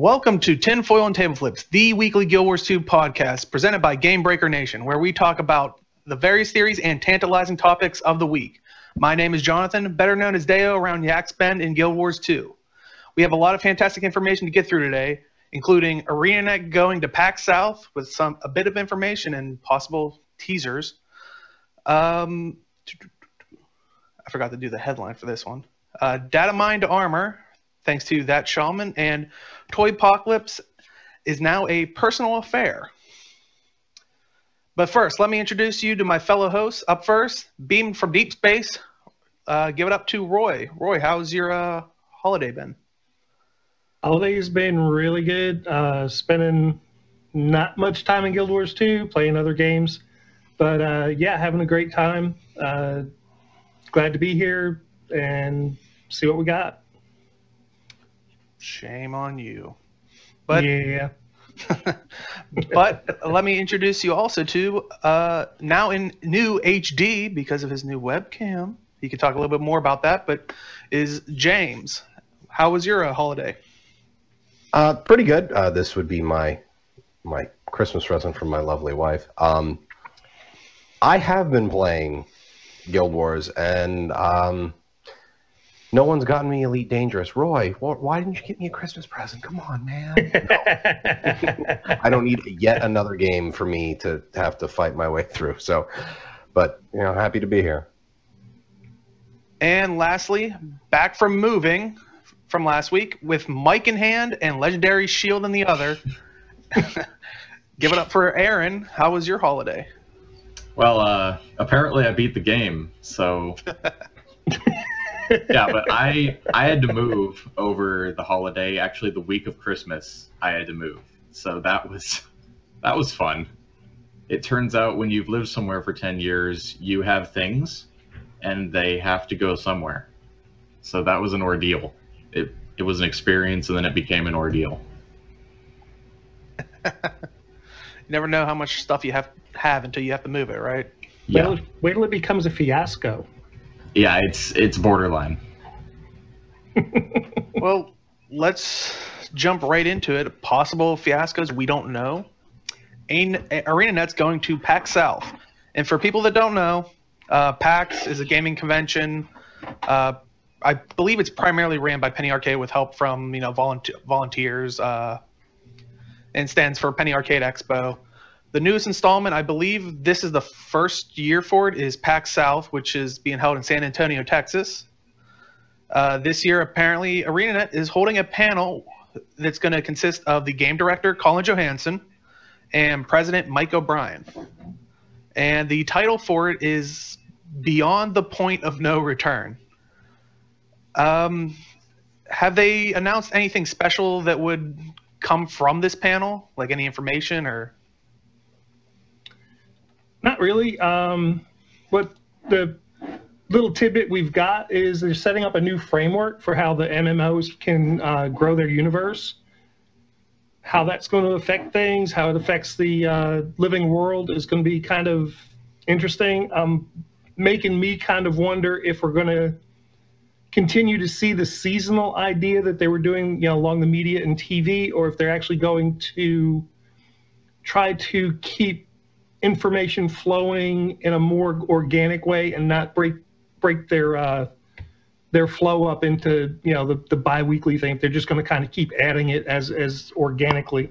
Welcome to Tinfoil and Table Flips, the weekly Guild Wars 2 podcast presented by Game Breaker Nation, where we talk about the various theories and tantalizing topics of the week. My name is Jonathan, better known as Deo around Yak's Bend in Guild Wars 2. We have a lot of fantastic information to get through today, including ArenaNet going to PAX South with a bit of information and possible teasers. I forgot to do the headline for this one. Datamined armor, thanks to that shaman, and Toypocalypse is now a personal affair. But first, let me introduce you to my fellow hosts. Up first, beamed from deep space, give it up to Roy. Roy, how's your holiday been? Holiday's been really good. Spending not much time in Guild Wars 2, playing other games. But yeah, having a great time. Glad to be here and see what we got. Shame on you. But yeah. But let me introduce you also to, now in new HD because of his new webcam. He can talk a little bit more about that, but is James. How was your holiday? Pretty good. This would be my Christmas present from my lovely wife. I have been playing Guild Wars, and no one's gotten me Elite Dangerous. Roy, why didn't you get me a Christmas present? Come on, man. No. I don't need yet another game for me to have to fight my way through. So, but, you know, happy to be here. And lastly, back from moving from last week with mic in hand and legendary shield in the other. Give it up for Aaron. How was your holiday? Well, apparently I beat the game, so... Yeah, but I had to move over the holiday. Actually, the week of Christmas, I had to move. So that was fun. It turns out when you've lived somewhere for 10 years, you have things, and they have to go somewhere. So that was an ordeal. It was an experience, and then it became an ordeal. You never know how much stuff you have until you have to move it, right? Yeah. Wait till it becomes a fiasco. Yeah, it's borderline. Well, let's jump right into it. Possible fiascos we don't know. ArenaNet's going to PAX South. And for people that don't know, PAX is a gaming convention. I believe it's primarily ran by Penny Arcade with help from volunteers, and stands for Penny Arcade Expo. The newest installment, I believe this is the first year for it, is PAX South, which is being held in San Antonio, Texas. This year, apparently, ArenaNet is holding a panel that's going to consist of the game director, Colin Johanson, and president, Mike O'Brien. And the title for it is Beyond the Point of No Return. Have they announced anything special that would come from this panel? Like any information or... Not really. What the little tidbit we've got is they're setting up a new framework for how the MMOs can grow their universe. How that's going to affect things, how it affects the living world is going to be kind of interesting. Making me kind of wonder if we're going to continue to see the seasonal idea that they were doing, along the media and TV, or if they're actually going to try to keep information flowing in a more organic way and not break their flow up into the bi-weekly thing. They're just going to kind of keep adding it as organically.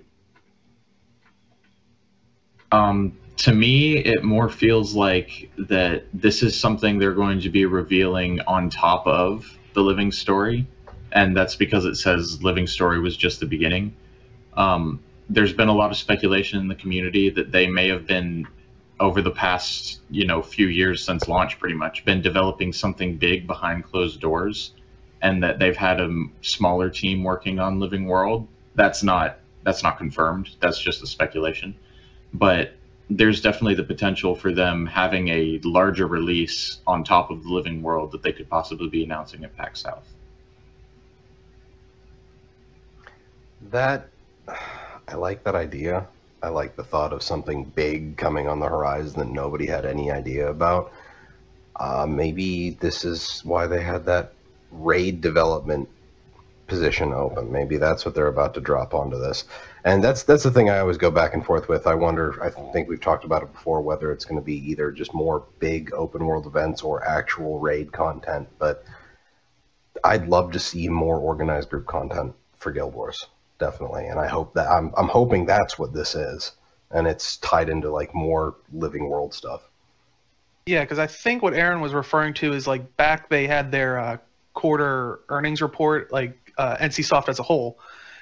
To me, it more feels like that this is something they're going to be revealing on top of the Living Story, and that's because it says Living Story was just the beginning. There's been a lot of speculation in the community that they may have been, over the past few years since launch, pretty much been developing something big behind closed doors, and that they've had a smaller team working on Living World. That's not confirmed. That's just a speculation. But there's definitely the potential for them having a larger release on top of the Living World that they could possibly be announcing at PAX South. I like that idea. I like the thought of something big coming on the horizon that nobody had any idea about. Maybe this is why they had that raid development position open. Maybe that's what they're about to drop onto this. And that's the thing I always go back and forth with. I think we've talked about it before, whether it's going to be either just more big open world events or actual raid content. But I'd love to see more organized group content for Guild Wars, definitely. And I hope that I'm hoping that's what this is, and it's tied into like more living world stuff. Yeah, because I think what Aaron was referring to is like back they had their quarter earnings report, like NCSoft as a whole.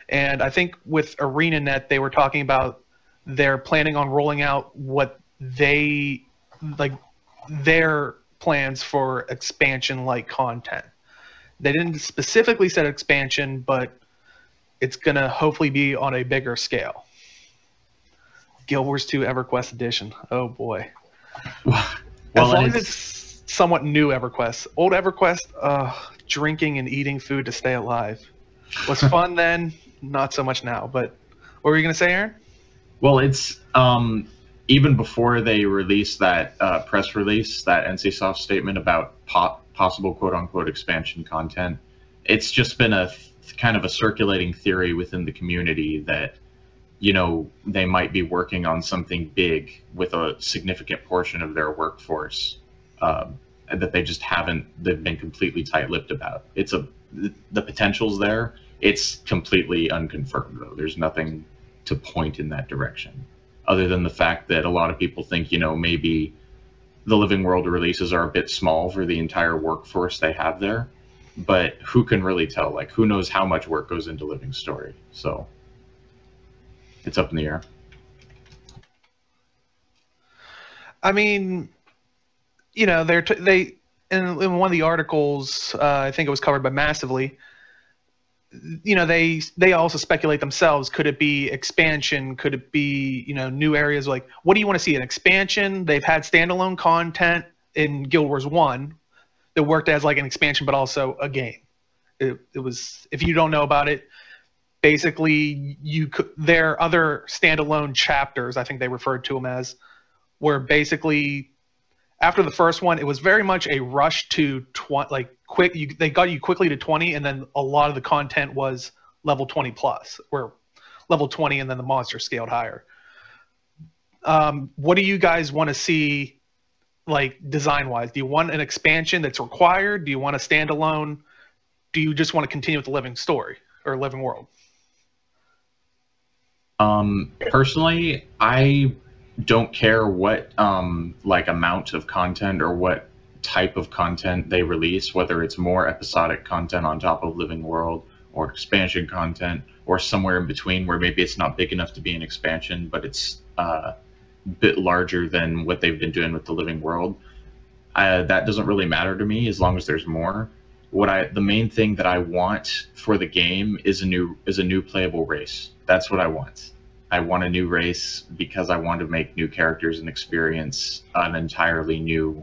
And I think with ArenaNet, they were talking about they're planning on rolling out what they like their plans for expansion-like content. They didn't specifically set expansion, but it's going to hopefully be on a bigger scale. Guild Wars 2 EverQuest Edition. Oh, boy. Well, as long as it's somewhat new EverQuest. Old EverQuest, drinking and eating food to stay alive. Was fun then, not so much now. But what were you going to say, Aaron? Well, it's even before they released that press release, that NCSoft statement about possible quote-unquote expansion content, it's just been a kind of a circulating theory within the community that, you know, they might be working on something big with a significant portion of their workforce that they just haven't, they've been completely tight-lipped about. The potential's there. It's completely unconfirmed, though. There's nothing to point in that direction, other than the fact that a lot of people think, you know, maybe the Living World releases are a bit small for the entire workforce they have there. But who can really tell? Like, who knows how much work goes into Living Story? So it's up in the air. I mean, you know, they in one of the articles, I think it was covered by Massively, you know, they also speculate themselves. Could it be expansion? Could it be, you know, new areas? Like, what do you want to see? An expansion? They've had standalone content in Guild Wars 1 that worked as like an expansion, but also a game. It was, if you don't know about it, basically there are other standalone chapters, I think they referred to them as, where basically after the first one, it was very much a rush to they got you quickly to 20, and then a lot of the content was level 20 plus, where level 20 and then the monster scaled higher. What do you guys want to see, like, design-wise? Do you want an expansion that's required? Do you want a standalone? Do you just want to continue with the living story or living world? Personally, I don't care what like amount of content or what type of content they release, whether it's more episodic content on top of Living World or expansion content or somewhere in between where maybe it's not big enough to be an expansion, but it's a bit larger than what they've been doing with the Living World. That doesn't really matter to me as long as there's more. The main thing that I want for the game is a new playable race. That's what I want. I want a new race because I want to make new characters and experience an entirely new,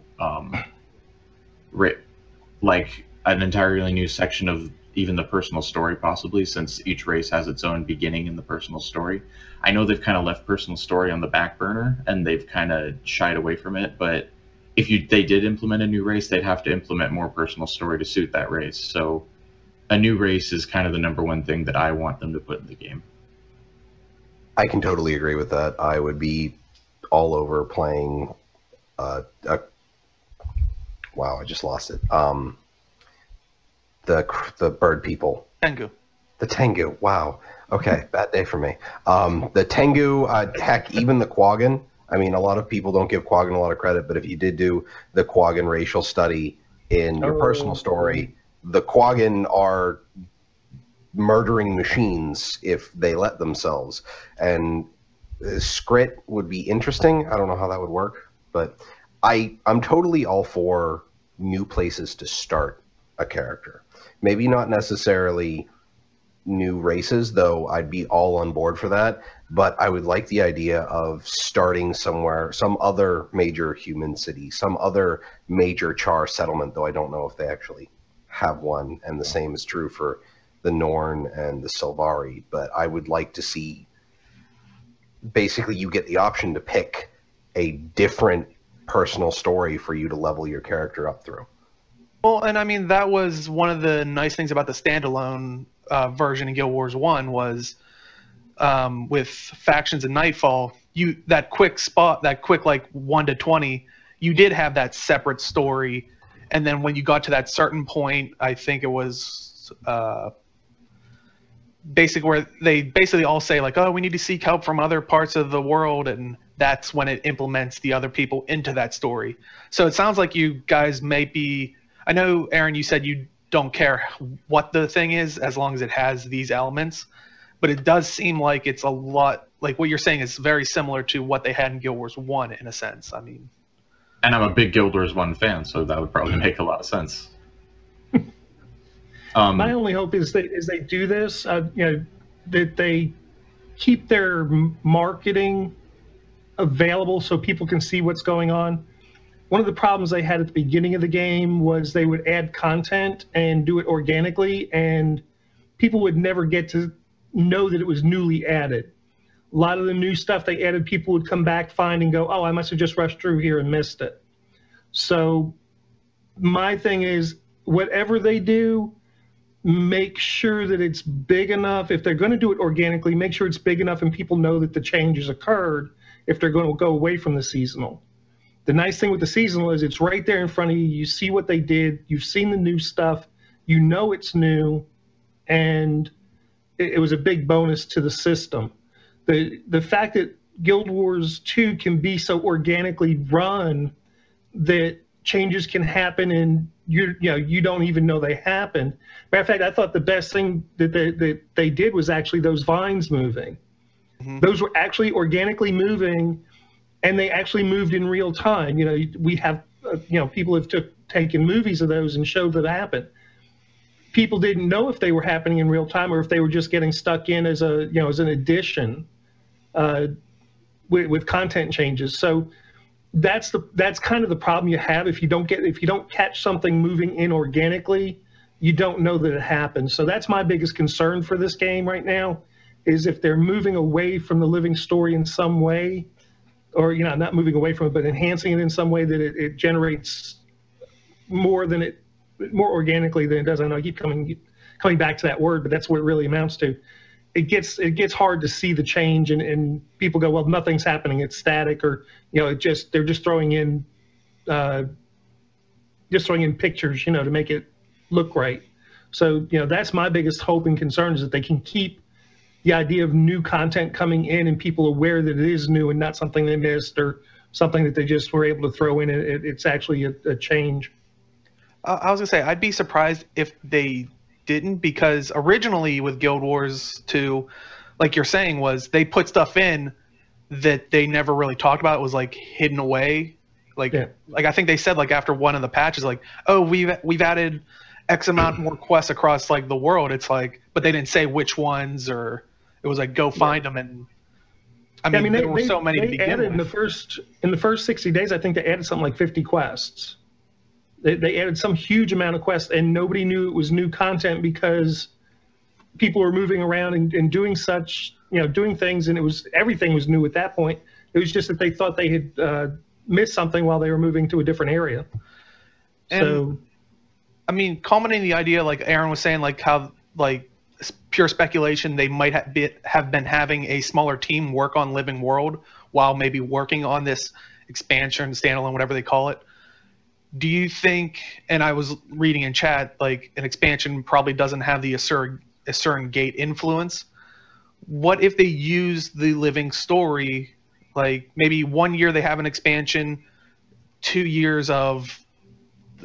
like an entirely new section of even the personal story, possibly, since each race has its own beginning in the personal story. I know they've kind of left personal story on the back burner and they've kind of shied away from it, but if they did implement a new race, they'd have to implement more personal story to suit that race. So a new race is kind of the number one thing that I want them to put in the game. I can totally agree with that. I would be all over playing wow, I just lost it. The bird people. Tengu. The Tengu. Wow. Okay, bad day for me. The Tengu, heck, even the Quaggan. I mean, a lot of people don't give Quaggan a lot of credit, but if you did do the Quaggan racial study in your personal story, the Quaggan are murdering machines if they let themselves. And Skritt would be interesting. I don't know how that would work, but I'm totally all for new places to start a character. Maybe not necessarily new races, though I'd be all on board for that, but I would like the idea of starting somewhere, some other major human city, some other major Char settlement, though I don't know if they actually have one, and the same is true for the Norn and the Silvari, but I would like to see, basically you get the option to pick a different personal story for you to level your character up through. Well, and I mean, that was one of the nice things about the standalone version in Guild Wars 1 was with factions and Nightfall, that quick like 1 to 20, you did have that separate story, and then when you got to that certain point, I think it was basically where they basically all say like, oh, we need to seek help from other parts of the world, and that's when it implements the other people into that story. So it sounds like you guys may be, I know, Aaron, you said you don't care what the thing is as long as it has these elements, but it does seem like it's a lot, like what you're saying is very similar to what they had in Guild Wars 1 in a sense. I mean, and I'm a big Guild Wars 1 fan, so that would probably make a lot of sense. My only hope is they do this, that they keep their marketing available so people can see what's going on. One of the problems they had at the beginning of the game was they would add content and do it organically, and people would never get to know that it was newly added. A lot of the new stuff they added, people would come back, find, and go, oh, I must have just rushed through here and missed it. So my thing is, whatever they do, make sure that it's big enough. If they're going to do it organically, make sure it's big enough and people know that the changes occurred if they're going to go away from the seasonal. The nice thing with the seasonal is it's right there in front of you. You see what they did. You've seen the new stuff. You know it's new, and it was a big bonus to the system. The fact that Guild Wars 2 can be so organically run that changes can happen and you don't even know they happened. Matter of fact, I thought the best thing that they did was actually those vines moving. Mm-hmm. Those were actually organically moving, and they actually moved in real time. We have people have taken movies of those and showed that happened. People didn't know if they were happening in real time or if they were just getting stuck in as an addition with content changes. So that's kind of the problem you have if you don't catch something moving in organically, you don't know that it happened. So that's my biggest concern for this game right now, is if they're moving away from the living story in some way, or not moving away from it, but enhancing it in some way that it generates more organically than it does. I know I keep coming back to that word, but that's what it really amounts to. It gets hard to see the change, and people go, well, nothing's happening, it's static, or they're just throwing in pictures, to make it look right. So that's my biggest hope and concern, is that they can keep the idea of new content coming in and people aware that it is new and not something they missed or something that they just were able to throw in. It's actually a change. I was gonna say, I'd be surprised if they didn't, because originally with Guild Wars 2, like you're saying, was they put stuff in that they never really talked about. It was like hidden away. Like I think they said, like, after one of the patches, like, oh, we've added X amount more quests across like the world. It's like, but they didn't say which ones, or it was like, go find them. And I mean, there were so many to begin with. In the first 60 days, I think they added something like 50 quests. They added some huge amount of quests, and nobody knew it was new content because people were moving around and doing doing things, and everything was new at that point. It was just that they thought they had missed something while they were moving to a different area. And, so, I mean, culminating the idea, like Aaron was saying, like how, like, pure speculation, they might have been having a smaller team work on Living World while maybe working on this expansion, standalone, whatever they call it. Do you think, and I was reading in chat, like an expansion probably doesn't have the Asuran Gate influence. What if they use the living story, like maybe 1 year they have an expansion, 2 years of,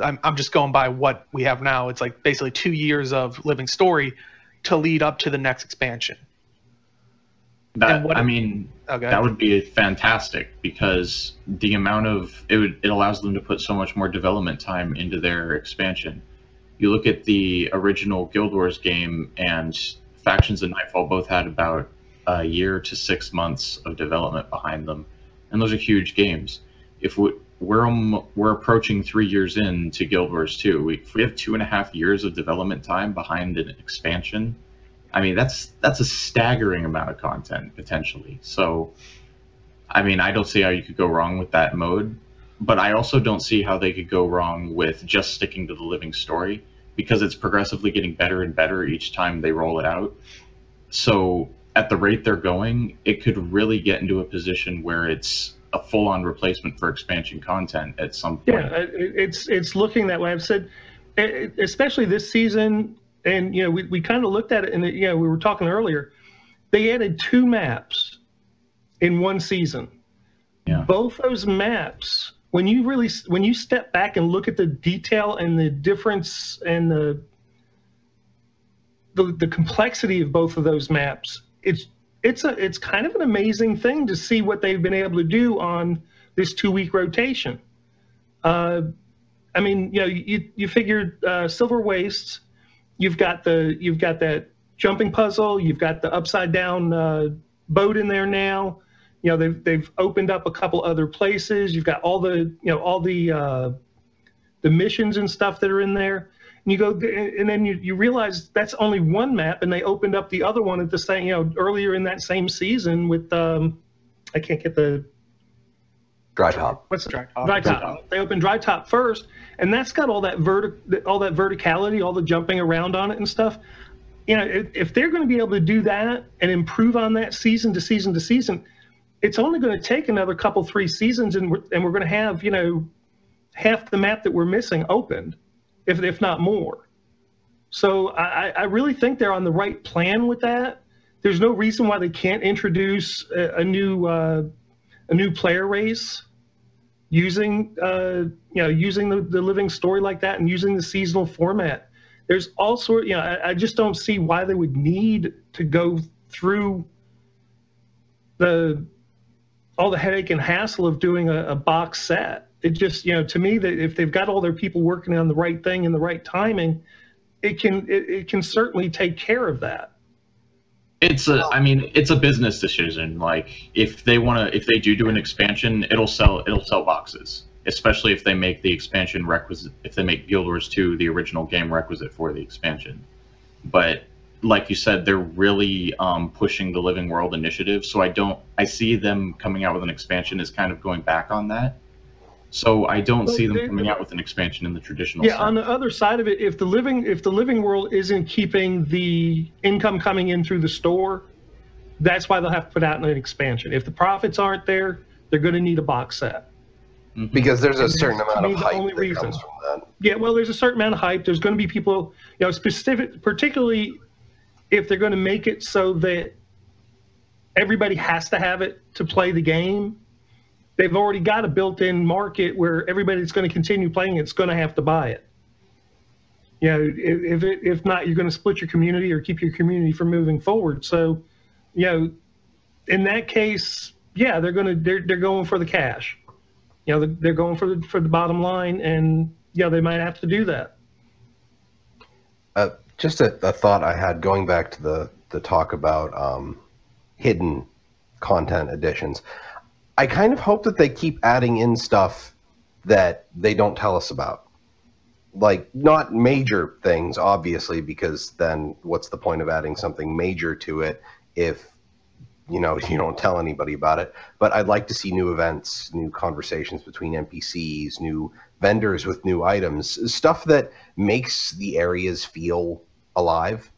I'm just going by what we have now, it's like basically 2 years of living story to lead up to the next expansion. That would be fantastic, because the amount of it allows them to put so much more development time into their expansion. You look at the original Guild Wars game, and Factions and Nightfall both had about a year to 6 months of development behind them, and those are huge games. If we're approaching 3 years into Guild Wars 2, if we have 2.5 years of development time behind an expansion, I mean, that's a staggering amount of content, potentially. So, I mean, I don't see how you could go wrong with that mode, but I also don't see how they could go wrong with just sticking to the living story, because it's progressively getting better and better each time they roll it out. So at the rate they're going, it could really get into a position where it's a full-on replacement for expansion content at some point. Yeah, it's looking that way. I've said, especially this season, and we kind of looked at it, and we were talking earlier. They added 2 maps in one season. Yeah. Both those maps, when you step back and look at the detail and the difference and the complexity of both of those maps, it's kind of an amazing thing to see what they've been able to do on this 2-week rotation. I mean, you figured Silver Wastes, you've got that jumping puzzle, you've got the upside down boat in there now. They've opened up a couple other places. You've got all the missions and stuff that are in there. And you go, and then you realize that's only one map, and they opened up the other one at the same, earlier in that same season with I can't get the Dry Top. What's Dry Top? They opened Dry Top first, and that's got all that verticality, all the jumping around on it and stuff. If they're going to be able to do that and improve on that season to season to season, it's only going to take another 3 seasons, and we're going to have half the map that we're missing opened, if not more. So I really think they're on the right plan with that. There's no reason why they can't introduce a new player race using the living story like that, and using the seasonal format. There's all sorts. I just don't see why they would need to go through all the headache and hassle of doing a box set. It just, to me, that if they've got all their people working on the right thing and the right timing, it can certainly take care of that. It's a business decision. Like, if they do an expansion, it'll sell boxes, especially if they make the expansion requisite, if they make Guild Wars 2 the original game requisite for the expansion. But like you said, they're really pushing the Living World initiative, so I see them coming out with an expansion as kind of going back on that. So I don't see them coming out with an expansion in the traditional sense. On the other side of it, if the Living World isn't keeping the income coming in through the store, that's why they'll have to put out an expansion. If the profits aren't there, they're going to need a box set. Mm-hmm. Because there's a certain amount of hype that comes from that. Yeah, well, there's a certain amount of hype. There's going to be people, particularly if they're going to make it so that everybody has to have it to play the game. They've already got a built-in market where everybody that's going to continue playing it's going to have to buy it. If not, you're going to split your community or keep your community from moving forward. So, in that case, yeah, they're going for the cash. They're going for the bottom line, and they might have to do that. Just a thought I had going back to the talk about hidden content additions. I kind of hope that they keep adding in stuff that they don't tell us about. Like, not major things, obviously, because then what's the point of adding something major to it if you don't tell anybody about it? But I'd like to see new events, new conversations between NPCs, new vendors with new items, stuff that makes the areas feel alive.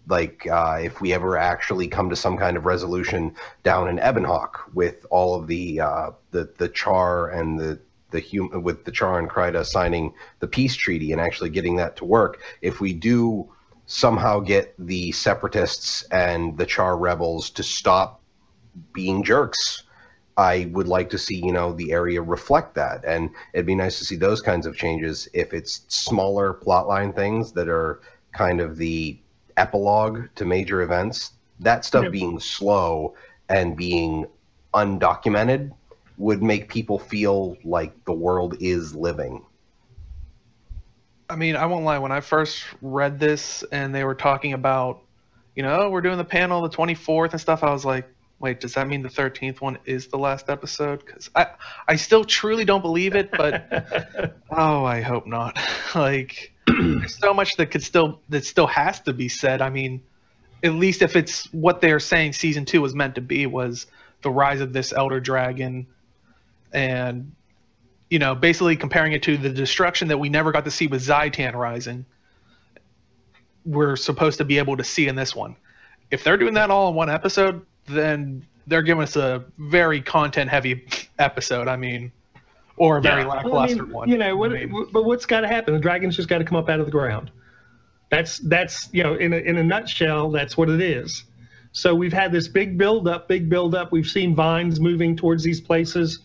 Like if we ever actually come to some kind of resolution down in Ebonhawk with all of the Char and with the Char and Kryta signing the peace treaty and actually getting that to work, if we do somehow get the Separatists and the Char rebels to stop being jerks, I would like to see, the area reflect that. And it'd be nice to see those kinds of changes if it's smaller plotline things that are kind of the epilogue to major events. That stuff being slow and being undocumented would make people feel like the world is living. I mean, I won't lie. When I first read this and they were talking about, we're doing the panel the 24th and stuff, I was like, wait, does that mean the 13th one is the last episode? Because I still truly don't believe it, but oh, I hope not. Like, there's so much that still has to be said. I mean, at least if it's what they're saying season 2 was meant to be, was the rise of this elder dragon, and basically comparing it to the destruction that we never got to see with Zaitan rising. we're supposed to be able to see in this one. If they're doing that all in one episode, then they're giving us a very content-heavy episode. I mean, or a very lackluster one. You know, but what's got to happen? The dragon's just got to come up out of the ground. That's you know, in a nutshell, that's what it is. So we've had this big build up. We've seen vines moving towards these places.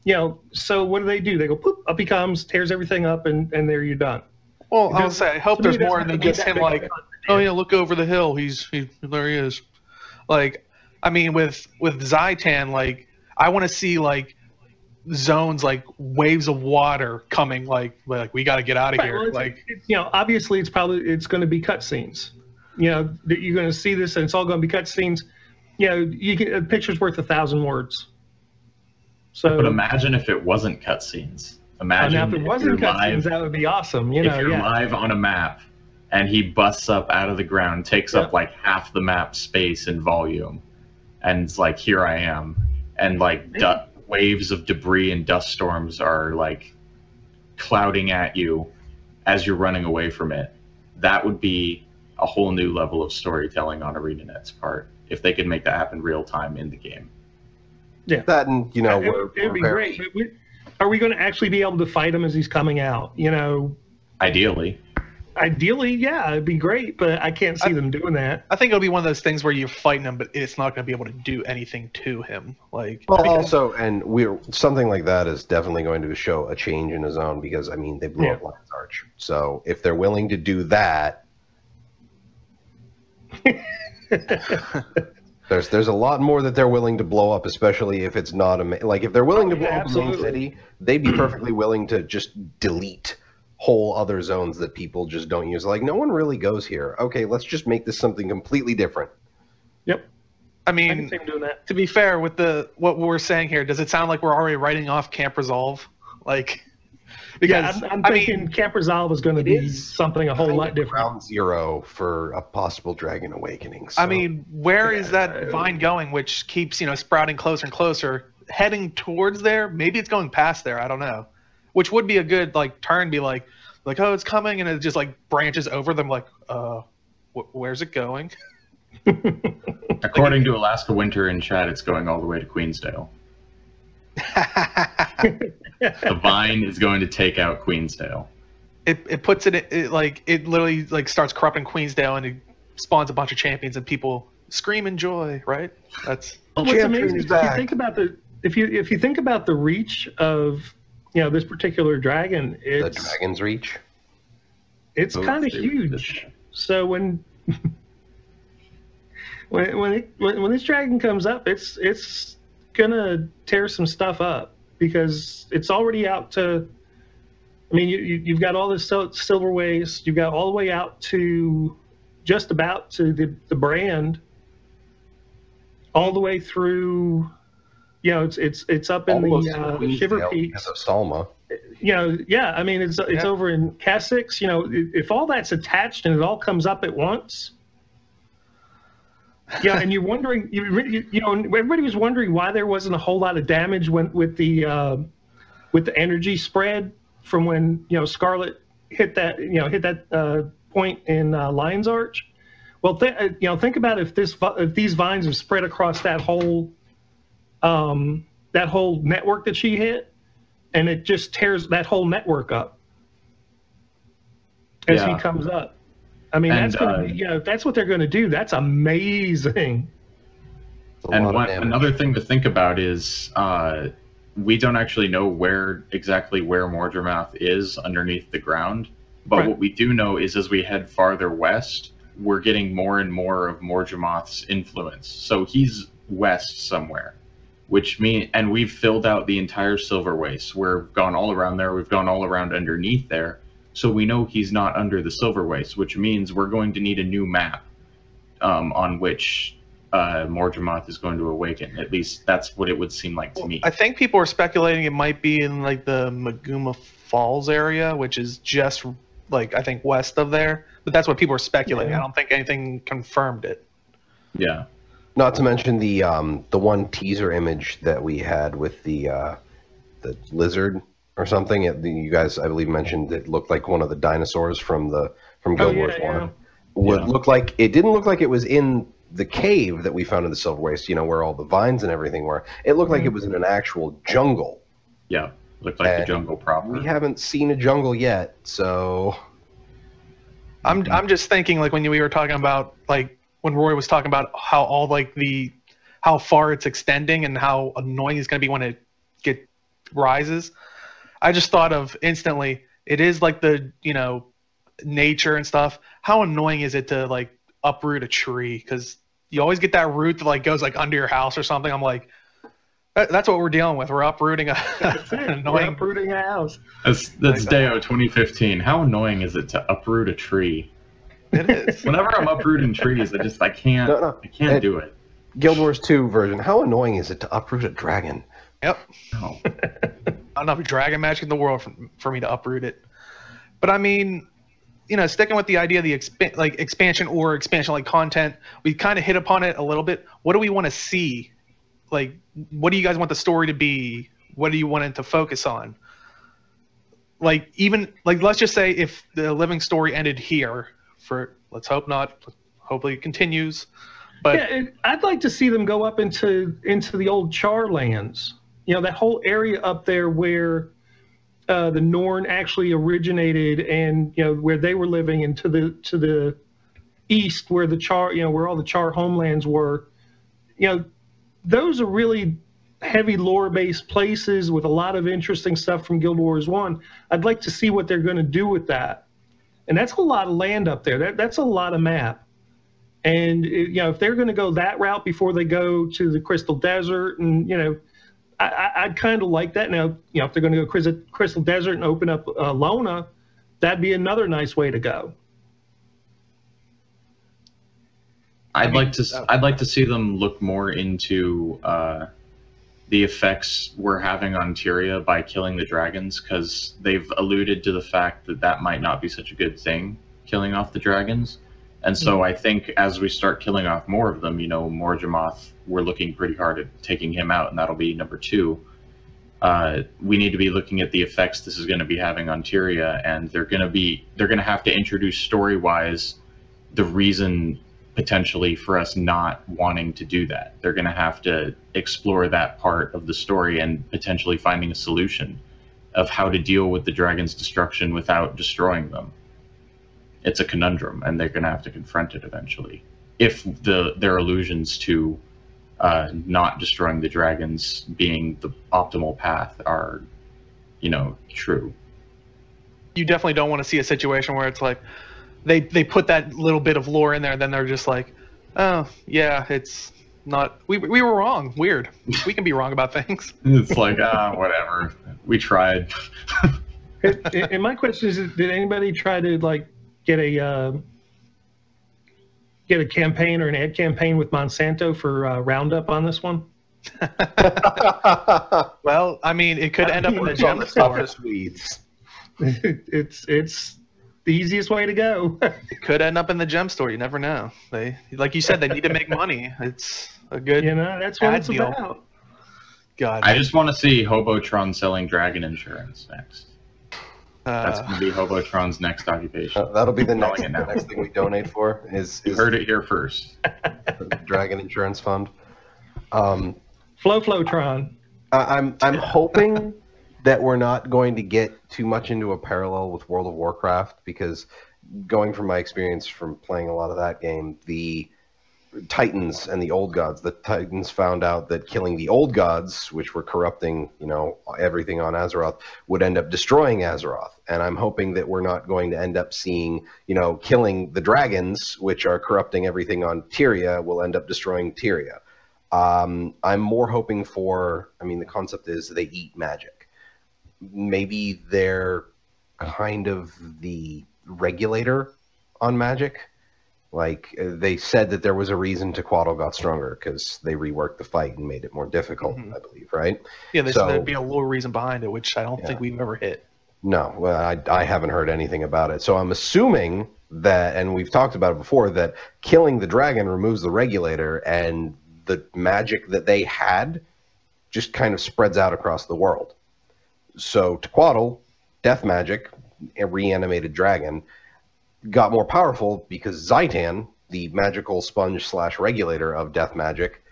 You know, so what do? They go, poof, up he comes, tears everything up, and there you're done. Well, I would say, I hope there's more than just him like, oh yeah, look over the hill. There he is. Like, I mean, with Zaitan, like, I want to see like zones, like waves of water coming, like we got to get out of here. Well, like, you know, obviously it's going to be cutscenes. You know, you're going to see this, and it's all going to be cutscenes. You know, a picture's worth 1,000 words. So, but imagine if it wasn't cutscenes. Imagine if it wasn't cutscenes, that would be awesome. You know, if you're live on a map and he busts up out of the ground, takes up like half the map space and volume, and it's like, here I am, and like waves of debris and dust storms are like clouding at you as you're running away from it. That would be a whole new level of storytelling on ArenaNet's part if they could make that happen real time in the game. Yeah, that, and you know, it would be great. But are we going to actually be able to fight him as he's coming out? You know, ideally, yeah, it'd be great, but I can't see them doing that. I think it'll be one of those things where you're fighting him, but it's not going to be able to do anything to him. Like, well, also, and something like that is definitely going to show a change in his own, because I mean they blew up Lion's Arch. So if they're willing to do that. There's a lot more that they're willing to blow up, especially if it's not like if they're willing to blow up the main city, they'd be perfectly willing to just delete whole other zones that people just don't use. Like, no one really goes here. Okay, let's just make this something completely different. Yep. I mean, to be fair with what we're saying here, does it sound like we're already writing off Camp Resolve? Like, because I'm thinking Camp Resolve is going to be something a whole lot different. Ground zero for a possible Dragon Awakening. So. I mean, where is that vine going, which keeps, you know, sprouting closer and closer, heading towards there? Maybe it's going past there. I don't know. Which would be a good like turn. Be like, oh, it's coming, and it just like branches over them. Like, where's it going? According to Alaska Winter in chat, it's going all the way to Queensdale. The vine is going to take out Queensdale. It puts it like it literally like starts corrupting Queensdale, and it spawns a bunch of champions, and people scream in joy. Right? That's what's amazing. If you think about the reach of, you know, this particular dragon, the dragon's reach. It's kind of huge. So when this dragon comes up, it's gonna tear some stuff up, because it's already out to. I mean, you've got all this silver waste. You've got all the way out to just about to the brand, all the way through. You know, it's up in the Shiver Peaks of Salma. You know, yeah. I mean, it's over in Cass6. You know, if all that's attached and it all comes up at once. Yeah, and you're wondering, you know, everybody was wondering why there wasn't a whole lot of damage with the energy spread from when, you know, Scarlet hit that point in Lion's Arch. Well, you know, think about if these vines have spread across that whole network that she hit, and it just tears that whole network up as he comes up. I mean, that's going to be, you know, if that's what they're going to do, that's amazing. And another thing to think about is we don't actually know exactly where Mordremoth is underneath the ground. But what we do know is as we head farther west, we're getting more and more of Mordremoth's influence. So he's west somewhere, and we've filled out the entire Silver Waste. We've gone all around there. We've gone all around underneath there. So we know he's not under the Silver Waste, which means we're going to need a new map on which Mordremoth is going to awaken. At least that's what it would seem like to me. I think people are speculating it might be in like the Maguma Falls area, which is just like I think west of there. But that's what people are speculating. I don't think anything confirmed it. Yeah. Not to mention the one teaser image that we had with the lizard or something. You guys, I believe, mentioned it looked like one of the dinosaurs from Guild Wars 1. look like it didn't look like it was in the cave that we found in the Silver Waste, where all the vines and everything were. It looked like it was in an actual jungle. Yeah, looked like the jungle proper. We haven't seen a jungle yet, so I'm just thinking, like, when we were talking about, like, when Roy was talking about how all, like, how far it's extending and how annoying it's going to be when it rises. I just thought of instantly, it is like the, nature and stuff. How annoying is it to, like, uproot a tree? Because you always get that root that, like, goes, like, under your house or something. I'm like, that's what we're dealing with. We're uprooting We're uprooting a house. That's Deo 2015. How annoying is it to uproot a tree? It is. Whenever I'm uprooting trees, I can't do it. Guild Wars 2 version. How annoying is it to uproot a dragon? Yep. No. Enough dragon magic in the world for me to uproot it. But I mean, sticking with the idea of the expansion like content, we kind of hit upon it a little bit. What do we want to see? Like, what do you guys want the story to be? What do you want it to focus on? Like, even, like, let's just say if the living story ended here, let's hope not, hopefully it continues. But yeah, I'd like to see them go up into the old Char lands. That whole area up there where the Norn actually originated, and where they were living, and to the east where the Char, where all the Char homelands were. Those are really heavy lore-based places with a lot of interesting stuff from Guild Wars 1. I'd like to see what they're going to do with that. And that's a lot of land up there. That's a lot of map. And, if they're going to go that route before they go to the Crystal Desert, and, I'd kind of like that. Now, if they're going to go Crystal Desert and open up Lona, that'd be another nice way to go. I'd like to see them look more into the effects we're having on Tyria by killing the dragons, because they've alluded to the fact that might not be such a good thing, killing off the dragons. And so I think as we start killing off more of them, Morjamoth, we're looking pretty hard at taking him out, and that'll be number 2. We need to be looking at the effects this is going to be having on Tyria, and they're going to have to introduce story-wise the reason potentially for us not wanting to do that. They're going to have to explore that part of the story and potentially finding a solution of how to deal with the dragon's destruction without destroying them. It's a conundrum, and they're going to have to confront it eventually, if their allusions to not destroying the dragons being the optimal path are, true. You definitely don't want to see a situation where it's like they put that little bit of lore in there, and then they're just like, oh yeah, it's not. We were wrong. Weird. We can be wrong about things. It's like whatever. We tried. And my question is, did anybody try to get a campaign or an ad campaign with Monsanto for Roundup on this one? Well, I mean, it could end up in the gem store. Weeds. It's the easiest way to go. It could end up in the gem store. You never know. They, like you said, they need to make money. It's a good that's what it's deal. about. God, I just want to see Hobotron selling dragon insurance next. That's going to be Hobotron's next occupation. That'll be the next thing we donate for. Is you heard it here first. The Dragon Insurance Fund. Flotron. I'm hoping that we're not going to get too much into a parallel with World of Warcraft, because going from my experience from playing a lot of that game, the Titans and the Old Gods, the Titans found out that killing the Old Gods, which were corrupting, everything on Azeroth, would end up destroying Azeroth. And I'm hoping that we're not going to end up seeing, killing the dragons, which are corrupting everything on Tyria, will end up destroying Tyria. I'm more hoping for, the concept is they eat magic. Maybe they're kind of the regulator on magic. Like, they said that there was a reason Tequatl got stronger, because they reworked the fight and made it more difficult, I believe, right? Yeah, they said there'd be a little reason behind it, which I don't think we've ever hit. No, well, I haven't heard anything about it. So I'm assuming that, and we've talked about it before, that killing the dragon removes the regulator, and the magic that they had just kind of spreads out across the world. So Tequatl, death magic, a reanimated dragon, got more powerful because Zaitan, the magical sponge / regulator of death magic,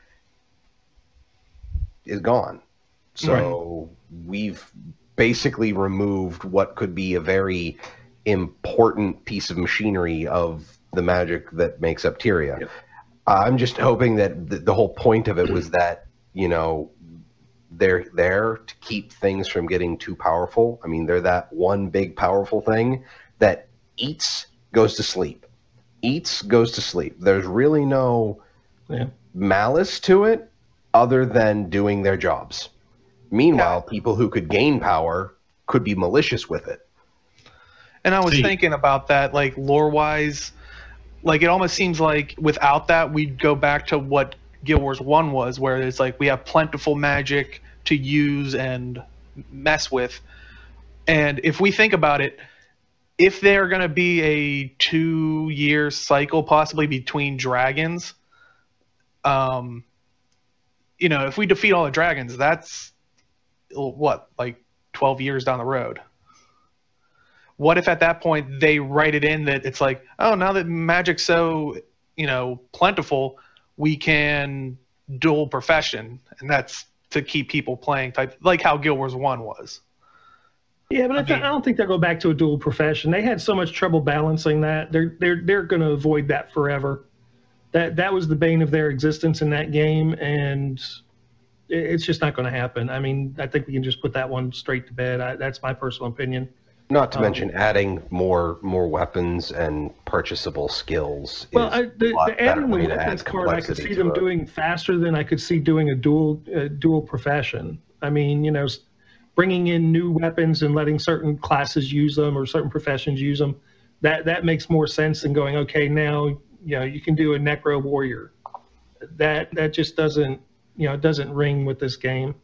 is gone. So we've basically removed what could be a very important piece of machinery of the magic that makes up Tyria. Yep. I'm just hoping that the whole point of it was that, you know, they're there to keep things from getting too powerful. I mean, they're that one big powerful thing that eats, goes to sleep. Eats, goes to sleep. There's really no malice to it other than doing their jobs. Meanwhile, people who could gain power could be malicious with it. And I was thinking about that, like, lore-wise, like, it almost seems like without that, we'd go back to what Guild Wars 1 was, where it's like we have plentiful magic to use and mess with. And if we think about it, if they're going to be a 2-year cycle possibly between dragons, you know, if we defeat all the dragons, that's, what, like 12 years down the road. What if at that point they write it in that it's like, oh, now that magic's so, you know, plentiful, we can dual profession, and that's to keep people playing type, like how Guild Wars 1 was. Yeah, but I don't think they'll go back to a dual profession. They had so much trouble balancing that. They're going to avoid that forever. That was the bane of their existence in that game, and it's just not going to happen. I mean, I think we can just put that one straight to bed. That's my personal opinion. Not to mention adding more weapons and purchasable skills. Well, adding the weapons part, I could see them doing faster than I could see doing a dual profession. I mean, you know, bringing in new weapons and letting certain classes use them or certain professions use them, that makes more sense than going, okay, now, you know, you can do a necro warrior. That just doesn't, you know, it doesn't ring with this game.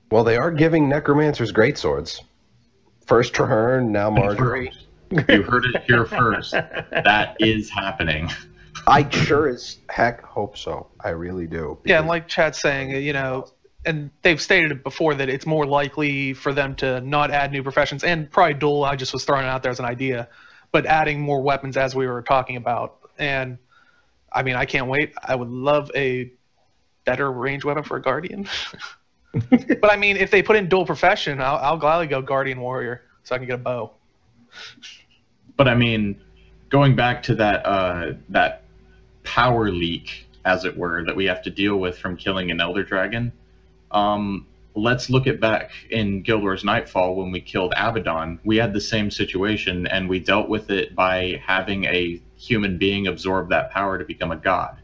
Well, they are giving necromancers greatswords. First Traherne, now Marjorie. You heard it here first. That is happening. I sure as heck hope so. I really do. Yeah, and like Chad's saying, you know, and they've stated it before that it's more likely for them to not add new professions, and probably dual, I just was throwing it out there as an idea, but adding more weapons as we were talking about. And, I mean, I can't wait. I would love a better range weapon for a Guardian. But I mean, if they put in dual profession, I'll gladly go Guardian Warrior so I can get a bow. But I mean, going back to that power leak, as it were, that we have to deal with from killing an Elder Dragon. Let's look at back in Guild Wars Nightfall when we killed Abaddon. We had the same situation, and we dealt with it by having a human being absorb that power to become a god.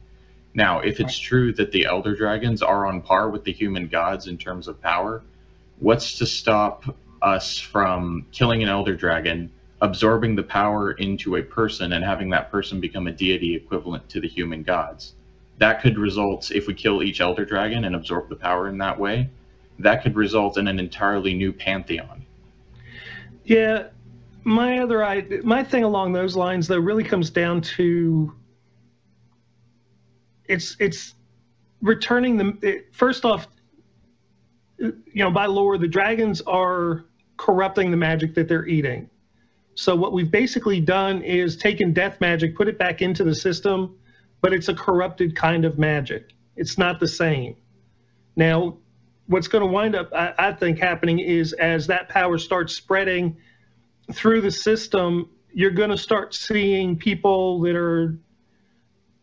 Now, if it's true that the Elder Dragons are on par with the human gods in terms of power, what's to stop us from killing an Elder Dragon, absorbing the power into a person, and having that person become a deity equivalent to the human gods? That could result, if we kill each Elder Dragon and absorb the power in that way, that could result in an entirely new pantheon. Yeah, my thing along those lines, though, really comes down to it's returning them. First off, you know, by lore, the dragons are corrupting the magic that they're eating. So what we've basically done is taken death magic, put it back into the system, but it's a corrupted kind of magic. It's not the same. Now, what's going to wind up, I think, happening is as that power starts spreading through the system, you're going to start seeing people that are,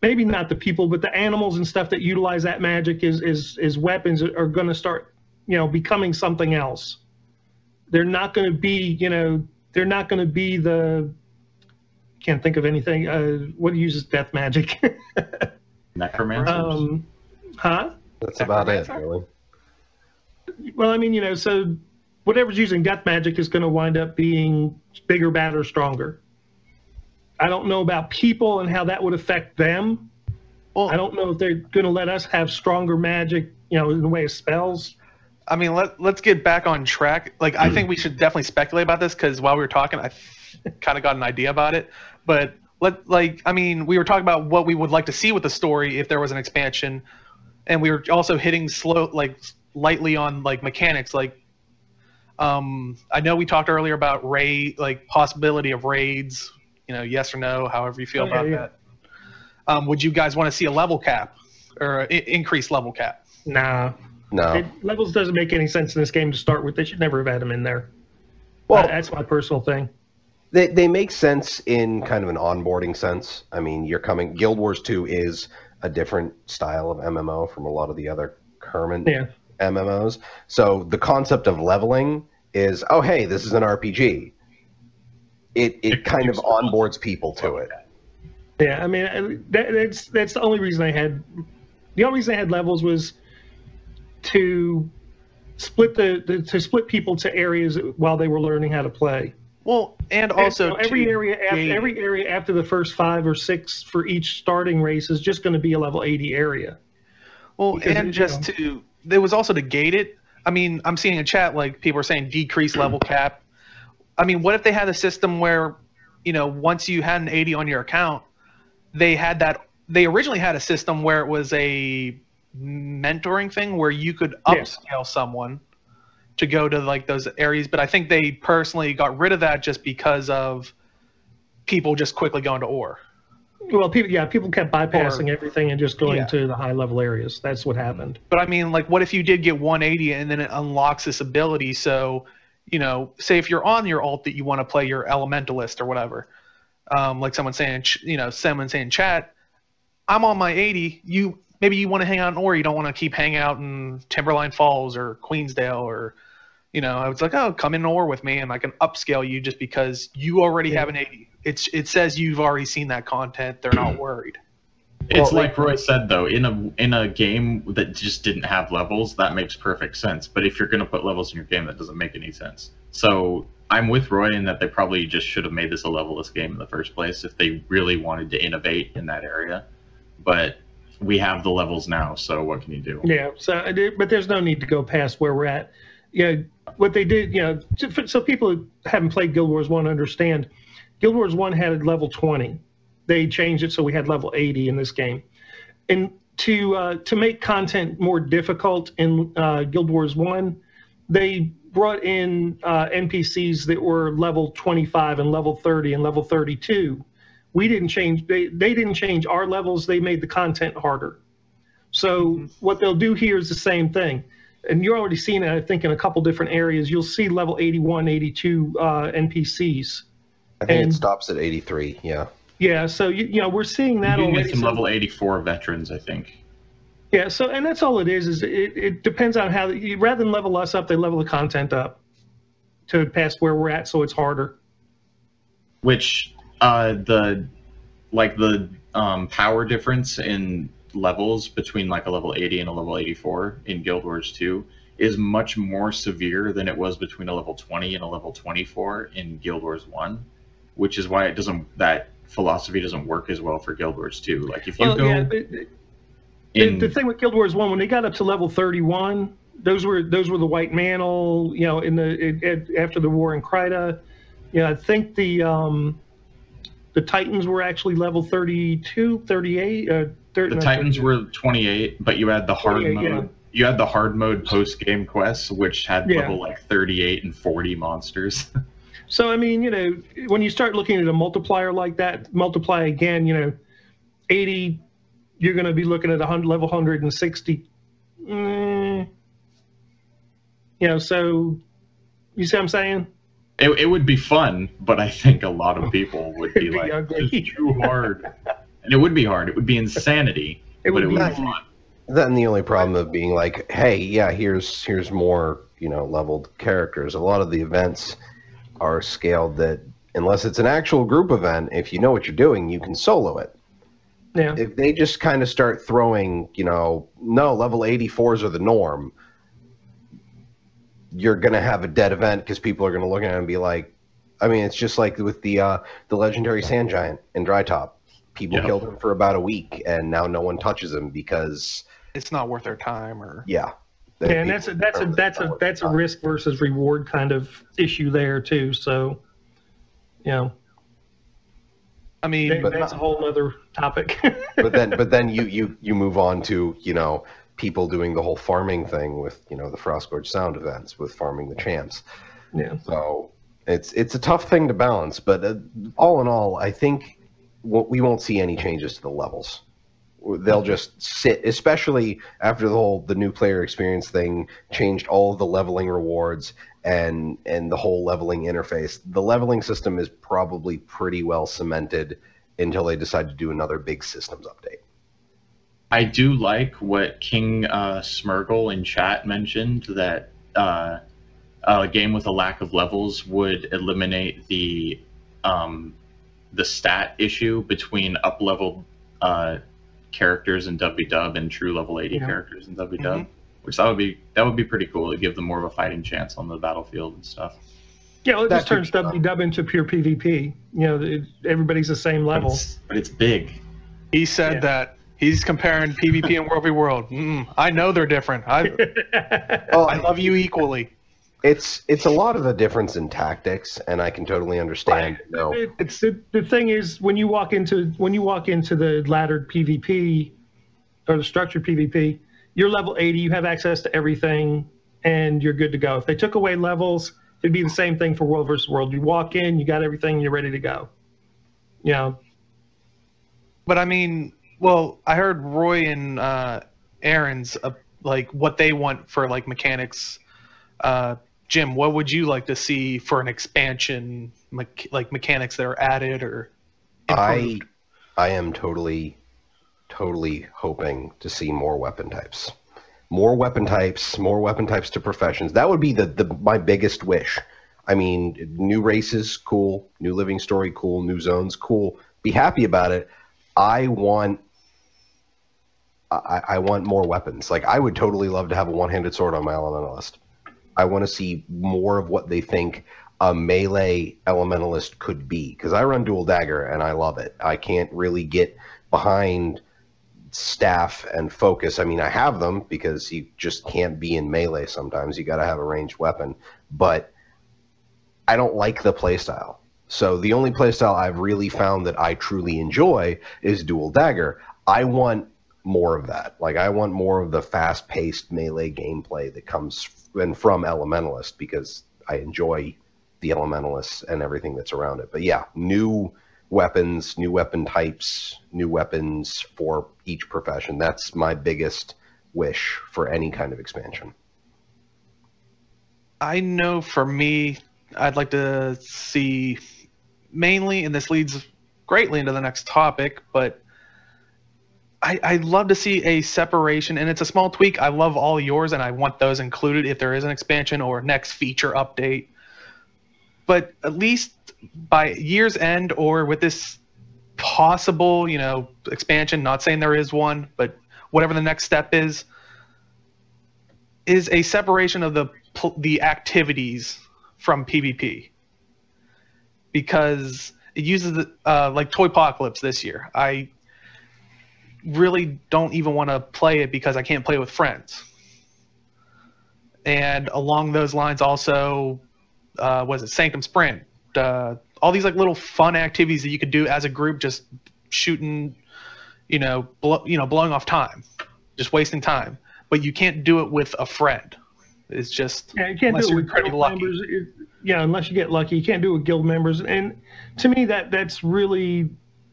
maybe not the people, but the animals and stuff that utilize that magic as weapons are going to start, you know, becoming something else. They're not going to be, you know, they're not going to be the, can't think of anything. What uses death magic? Necromancers? That's about it, really. Well, I mean, you know, so whatever's using death magic is going to wind up being bigger, badder, stronger. I don't know about people and how that would affect them. Well, I don't know if they're going to let us have stronger magic, you know, in the way of spells. I mean, let's get back on track. Like, I think we should definitely speculate about this, because while we were talking, I kind of got an idea about it. But I mean, we were talking about what we would like to see with the story if there was an expansion, and we were also hitting lightly on like mechanics. Like, I know we talked earlier about possibility of raids, yes or no, however you feel Oh, yeah, about yeah. that. Would you guys want to see a level cap or increased level cap? Nah. No. Levels doesn't make any sense in this game to start with. They should never have had them in there. Well, That's my personal thing. they make sense in kind of an onboarding sense. I mean, Guild Wars 2 is a different style of MMO from a lot of the other current MMOs. So the concept of leveling is, oh, hey, this is an RPG. It kind of onboards people to it. Yeah, I mean, that's the only reason I had. The only reason I had levels was to split to split people to areas while they were learning how to play. Well, and also every area after the first 5 or 6 for each starting race is just going to be a level 80 area. Well, because there was also to gate it. I mean, I'm seeing in chat like people are saying decrease level cap. I mean, what if they had a system where, once you had an 80 on your account, they originally had a system where it was a mentoring thing where you could upscale someone to go to like those areas, but I think they personally got rid of that just because of people just quickly going to ore. Well, people kept bypassing everything and just going to the high level areas. That's what happened. But I mean, like, what if you did get 180 and then it unlocks this ability? So, say if you're on your alt that you want to play your elementalist or whatever, like someone saying chat, I'm on my 80. Maybe you want to hang out in ore. You don't want to keep hanging out in Timberline Falls or Queensdale or. I was like, oh, come in ore with me, and I can upscale you just because you already have an 80. It says you've already seen that content. They're not worried. It's like Roy said, though, in a game that just didn't have levels, that makes perfect sense. But if you're going to put levels in your game, that doesn't make any sense. So I'm with Roy in that they probably just should have made this a levelless game in the first place if they really wanted to innovate in that area. But we have the levels now, so what can you do? Yeah, but there's no need to go past where we're at. What they did, so people who haven't played Guild Wars 1 understand, Guild Wars 1 had level 20. They changed it so we had level 80 in this game. And to make content more difficult in Guild Wars 1, they brought in NPCs that were level 25 and level 30 and level 32. We didn't change, they didn't change our levels, they made the content harder. So what they'll do here is the same thing. And you're already seeing it, I think, in a couple different areas. You'll see level 81, 82 NPCs. I think it stops at 83, yeah. Yeah, so, we're seeing that already. You can get some level 84 veterans, I think. Yeah, and that's all it is it depends on how, rather than level us up, they level the content up to past where we're at, so it's harder. Which, the power difference in levels between like a level 80 and a level 84 in Guild Wars 2 is much more severe than it was between a level 20 and a level 24 in Guild Wars 1, which is why that philosophy doesn't work as well for Guild Wars 2. Like if you the thing with Guild Wars 1, when they got up to level 31, those were the White Mantle, after the war in Krita. I think the Titans were actually level 32, 38. The Titans were 28, but you had the hard mode. Yeah. You had the hard mode post game quests, which had level like 38 and 40 monsters. So I mean, when you start looking at a multiplier like that, multiply again, 80, you're going to be looking at level 160. So you see what I'm saying? It would be fun, but I think a lot of people would be like, it's too hard. And it would be hard. It would be insanity, but it would be fun. Then the only problem of being like, hey, yeah, here's more, leveled characters. A lot of the events are scaled that unless it's an actual group event, if you know what you're doing, you can solo it. Yeah. If they just kind of start throwing, no, level 84s are the norm, you're going to have a dead event because people are going to look at it and be like, I mean, it's just like with the legendary sand giant in Dry Top. People killed him for about a week, and now no one touches him because it's not worth their time. And that's a risk versus reward kind of issue there too. So, I mean, that's a whole other topic. but then you move on to people doing the whole farming thing with the Frostgorge Sound events with farming the champs. Yeah. So It's a tough thing to balance, but all in all, I think we won't see any changes to the levels. They'll just sit, especially after the new player experience thing changed all of the leveling rewards and the whole leveling interface. The leveling system is probably pretty well cemented until they decide to do another big systems update. I do like what King Smurgle in chat mentioned, that a game with a lack of levels would eliminate the stat issue between up-leveled characters in WW and true level 80 characters in WW, mm-hmm. which that would be pretty cool to give them more of a fighting chance on the battlefield and stuff. Yeah, well, it just turns WW into pure PvP. Everybody's the same level. But it's big. He said that. He's comparing PvP and World v. World. I know they're different. I love you equally. It's a lot of a difference in tactics, and I can totally understand. Right. No, the thing is, when you walk into the laddered PvP or the structured PvP, you're level 80. You have access to everything, and you're good to go. If they took away levels, it'd be the same thing for World versus World. You walk in, you got everything, you're ready to go. But I mean, well, I heard Roy and Aaron's like what they want for like mechanics. Jim, what would you like to see for an expansion, like mechanics that are added or improved? I am totally hoping to see more weapon types. More weapon types to professions. That would be my biggest wish. I mean, new races, cool. New living story, cool. New zones, cool. Be happy about it. I want more weapons. Like, I would totally love to have a one-handed sword on my elementalist. I want to see more of what they think a melee elementalist could be, because I run dual dagger and I love it. I can't really get behind staff and focus. I mean, I have them because you just can't be in melee sometimes. You got to have a ranged weapon, but I don't like the playstyle. So the only playstyle I've really found that I truly enjoy is dual dagger. I want more of that. Like, I want more of the fast-paced melee gameplay that comes from Elementalist, because I enjoy the Elementalists and everything that's around it. But yeah, new weapons, new weapon types, new weapons for each profession. That's my biggest wish for any kind of expansion. I know for me, I'd like to see mainly, and this leads greatly into the next topic, but I'd love to see a separation, and it's a small tweak. I love all yours, and I want those included if there is an expansion or next feature update. But at least by year's end, or with this possible, expansion, not saying there is one, but whatever the next step is a separation of the activities from PvP. Because it uses like Toypocalypse this year. I really don't even want to play it because I can't play with friends. And along those lines also, Sanctum Sprint? All these like little fun activities that you could do as a group, just shooting, blowing off time, just wasting time. But you can't do it with a friend. It's just you can't do it with guild members. Unless you get lucky, you can't do it with guild members. And to me, that's really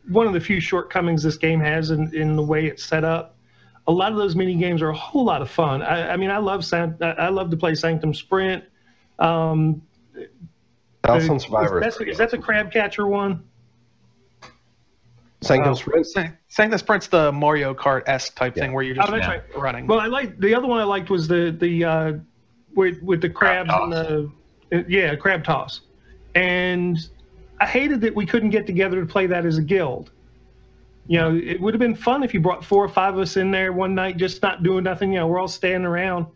one of the few shortcomings this game has in the way it's set up. A lot of those mini games are a whole lot of fun. I mean, I love to play Sanctum Sprint. Survivor. Is that the crab catcher one? Sanctum Sprint. Sanctum Sprint's the Mario Kart-esque type thing where you're just running. Well, the other one I liked was the with the crabs and the crab toss, and I hated that we couldn't get together to play that as a guild. It would have been fun if you brought 4 or 5 of us in there one night, just not doing nothing. We're all standing around.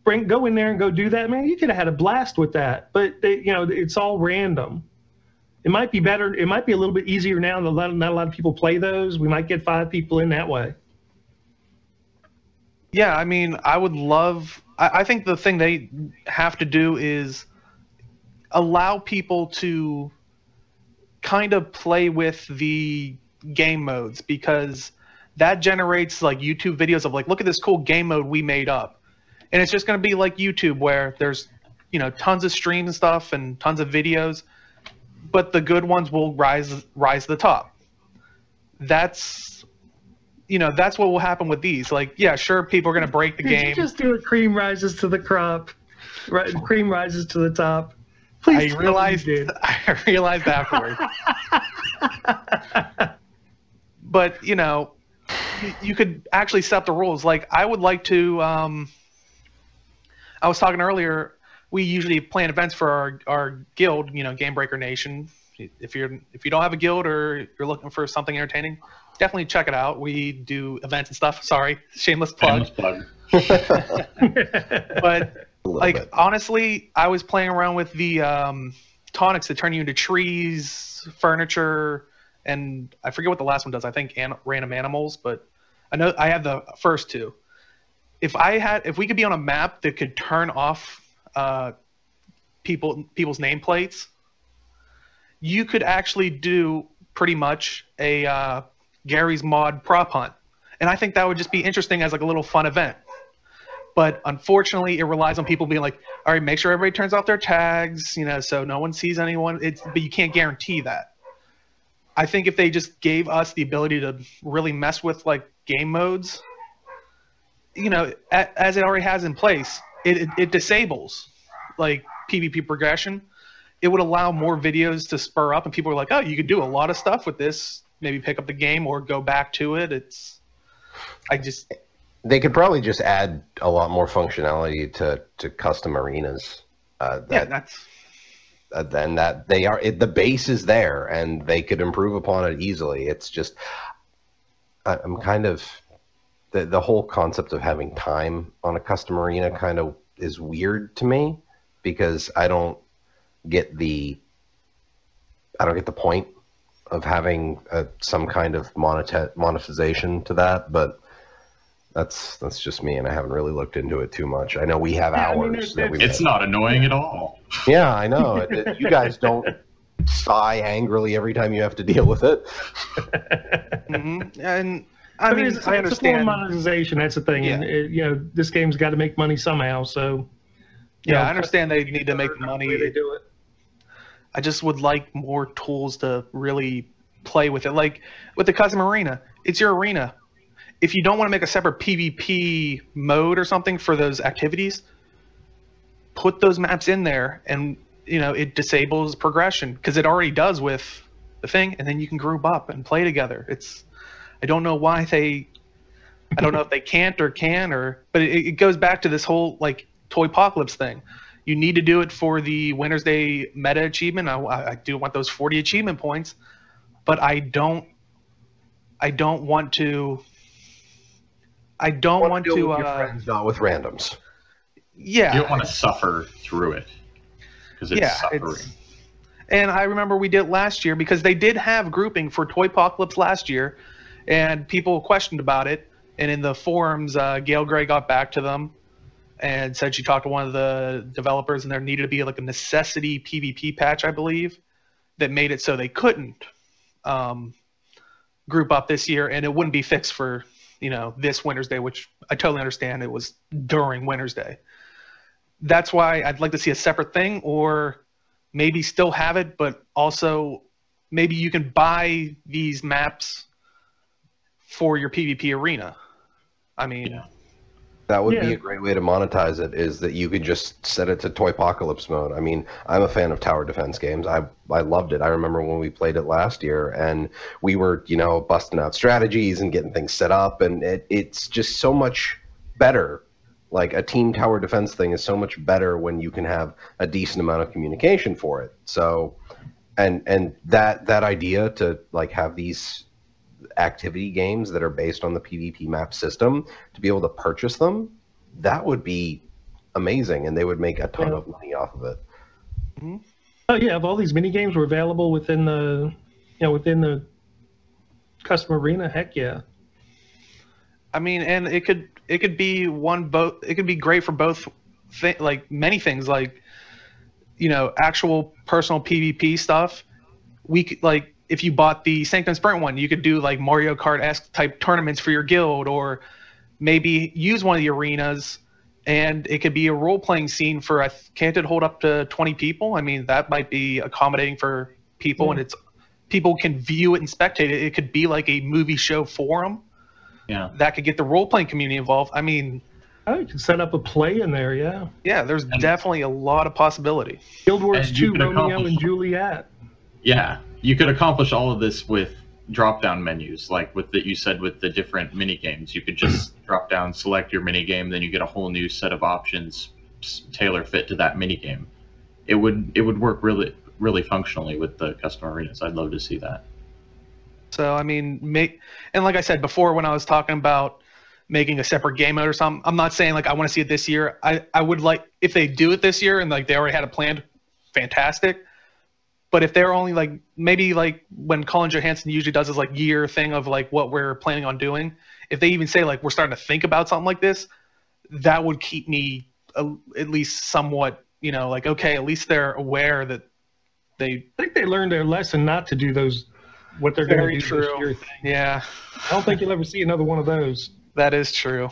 Go in there and go do that, man. You could have had a blast with that. But it's all random. It might be better. It might be a little bit easier now. Not a lot of people play those. We might get 5 people in that way. Yeah, I mean, I would love. I think the thing they have to do is allow people to kind of play with the game modes, because that generates like YouTube videos of like, look at this cool game mode we made up. And it's just going to be like YouTube, where there's tons of streams and stuff and tons of videos, but the good ones will rise to the top. That's what will happen with these. Like, yeah, sure, people are going to break the game. You just do a cream rises to the crop, right? Cream rises to the top. Please I realized afterwards. But, you could actually set the rules. Like, I would like to, I was talking earlier, we usually plan events for our guild, Game Breaker Nation. If you don't have a guild or you're looking for something entertaining, definitely check it out. We do events and stuff. Sorry, shameless plug. But honestly, I was playing around with the tonics that turn you into trees, furniture, and I forget what the last one does. I think random animals, but I know I have the first two. If we could be on a map that could turn off people's nameplates, you could actually do pretty much a Gary's Mod prop hunt, and I think that would just be interesting as like a little fun event. But unfortunately, it relies on people being like, all right, make sure everybody turns off their tags, so no one sees anyone. But you can't guarantee that. I think if they just gave us the ability to really mess with like game modes, as it already has in place, it disables like PvP progression. It would allow more videos to spur up, and people are like, oh, you could do a lot of stuff with this. Maybe pick up the game or go back to it. They could probably just add a lot more functionality to custom arenas. The base is there, and they could improve upon it easily. It's just, I'm kind of, the whole concept of having time on a custom arena kind of is weird to me, because I don't get the point of having some kind of monetization to that, but that's just me, and I haven't really looked into it too much. I know we have hours. It's not annoying at all. Yeah, I know. You guys don't sigh angrily every time you have to deal with it. Mm-hmm. And I mean, I understand. It's a form of monetization. That's the thing. Yeah. And this game's got to make money somehow. So I understand they need to make money. They do it. I just would like more tools to really play with it. Like with the custom arena, it's your arena. If you don't want to make a separate PvP mode or something for those activities, put those maps in there, and it disables progression, because it already does with the thing, and then you can group up and play together. I don't know why I don't know if they can't or can, but it goes back to this whole like Toypocalypse thing. You need to do it for the Wintersday meta achievement. I do want those 40 achievement points, but I don't want to. I don't want to. With your friends, not with randoms. Yeah. You don't want to suffer through it, because it's suffering. And I remember we did it last year, because they did have grouping for Toypocalypse last year, and people questioned about it. And in the forums, Gail Gray got back to them and said she talked to one of the developers, and there needed to be like a necessity PvP patch, I believe, that made it so they couldn't group up this year, and it wouldn't be fixed for this Wintersday, which I totally understand. It was during Wintersday. That's why I'd like to see a separate thing, or maybe still have it, but also maybe you can buy these maps for your PvP arena. I mean, that would be a great way to monetize it, is that you could just set it to Toypocalypse mode. I mean, I'm a fan of tower defense games. I loved it. I remember when we played it last year, and we were, busting out strategies and getting things set up, and it's just so much better. Like, a team tower defense thing is so much better when you can have a decent amount of communication for it. So, and that idea to like have these activity games that are based on the PvP map system, to be able to purchase them, that would be amazing, and they would make a ton of money off of it. Mm-hmm. Oh yeah, if all these mini games were available within the custom arena, heck yeah. I mean, and it could be it could be great for both like many things, like actual personal PvP stuff. We could, like, if you bought the Sanctum Sprint one, you could do like Mario Kart-esque type tournaments for your guild, or maybe use one of the arenas And it could be a role-playing scene for, can't it hold up to 20 people? I mean, that might be accommodating for people, and people can view it and spectate it. It could be like a movie show forum. Yeah. That could get the role-playing community involved. I mean, I could set up a play in there, yeah. Yeah, there's definitely a lot of possibility. Guild Wars 2, Romeo accomplish- and Juliet. Yeah, you could accomplish all of this with drop-down menus, like with you said with the different mini games. You could just drop down, select your mini game, then you get a whole new set of options tailor fit to that mini game. It would work really functionally with the custom arenas. I'd love to see that. So I mean, and like I said before, when I was talking about making a separate game mode or something, I'm not saying like I want to see it this year. I would like, if they do it this year and like they already had it planned, fantastic. But if they're only like, maybe like when Colin Johanson usually does his like year thing of like what we're planning on doing, if they even say like we're starting to think about something like this, that would keep me at least somewhat, like, okay, at least they're aware that I think they learned their lesson not to do those, what they're going to do this year thing. Yeah. I don't think you'll ever see another one of those. That is true.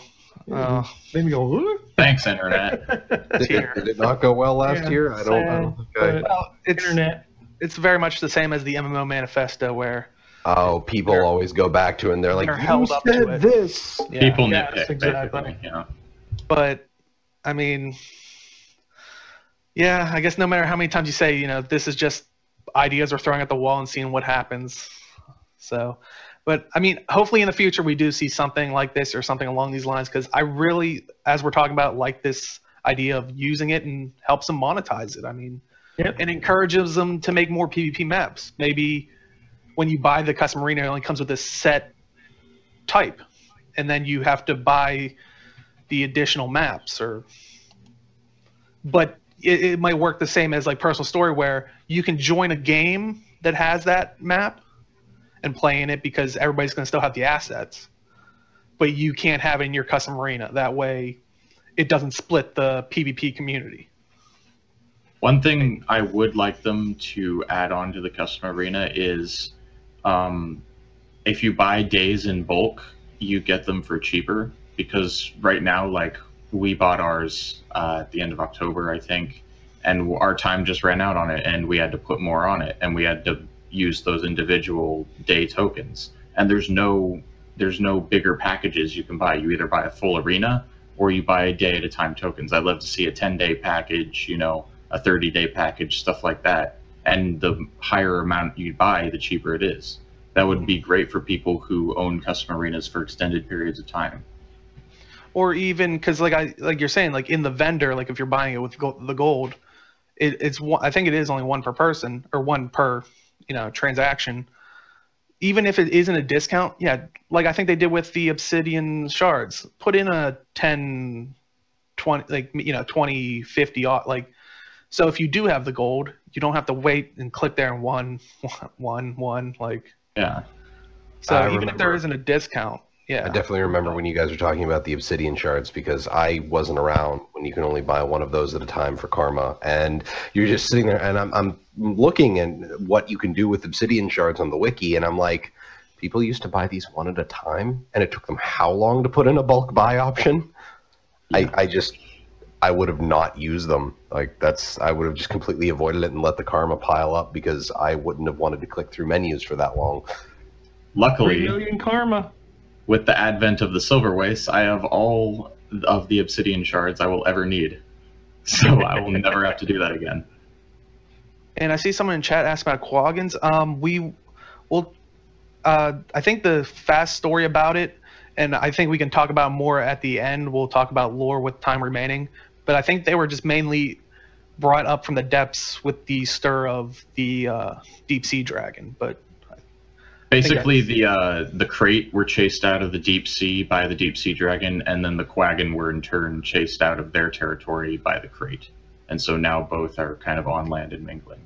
Maybe go, "Huh?" Thanks, Internet. Did it not go well last year? I don't think Well, Internet. It's very much the same as the MMO manifesto where people always go back to it and they're like, they're you held up to said it." this. Yeah. People Yes, nitpick, exactly. basically, yeah. But I mean, yeah, I guess no matter how many times you say, this is just ideas we're throwing at the wall and seeing what happens. So, but I mean, hopefully in the future we do see something like this or something along these lines, because I really, as we're talking about, like this idea of using it and helps them monetize it. I mean, it encourages them to make more PvP maps. Maybe when you buy the custom arena, it only comes with this set type, and then you have to buy the additional maps. But it might work the same as like Personal Story, where you can join a game that has that map and play in it because everybody's going to still have the assets, but you can't have it in your custom arena. That way it doesn't split the PvP community. One thing I would like them to add on to the custom arena is if you buy days in bulk, you get them for cheaper, because right now, like, we bought ours at the end of October, I think, and our time just ran out on it, and we had to put more on it, and we had to use those individual day tokens. And there's no bigger packages you can buy. You either buy a full arena or you buy a day at a time tokens. I'd love to see a 10-day package, a 30-day package, stuff like that. And the higher amount you buy, the cheaper it is. That would be great for people who own custom arenas for extended periods of time. Or even because like you're saying, like in the vendor, like if you're buying it with the gold, it's one, I think it is only one per person or one per transaction. Even if it isn't a discount, like I think they did with the obsidian shards, put in a 10, 20, like 20, 50, like, so if you do have the gold, you don't have to wait and click there and one, like. Yeah. So even if there isn't a discount, I definitely remember when you guys were talking about the obsidian shards, because I wasn't around when you can only buy one of those at a time for karma, and you're just sitting there, and I'm looking at what you can do with obsidian shards on the wiki, and I'm like, people used to buy these one at a time, and it took them how long to put in a bulk buy option? Yeah. I would have not used them. Like, I would have just completely avoided it and let the karma pile up, because I wouldn't have wanted to click through menus for that long. Luckily, 3 million karma. With the advent of the silver waste, I have all of the obsidian shards I will ever need. So I will never have to do that again. And I see someone in chat ask about Quaggins. I think the fast story about it, and I think we can talk about more at the end. We'll talk about lore with time remaining. But I think they were just mainly brought up from the depths with the stir of the deep sea dragon. But basically, the crate were chased out of the deep sea by the deep sea dragon, and then the Quaggin were in turn chased out of their territory by the crate. And so now both are kind of on land and mingling.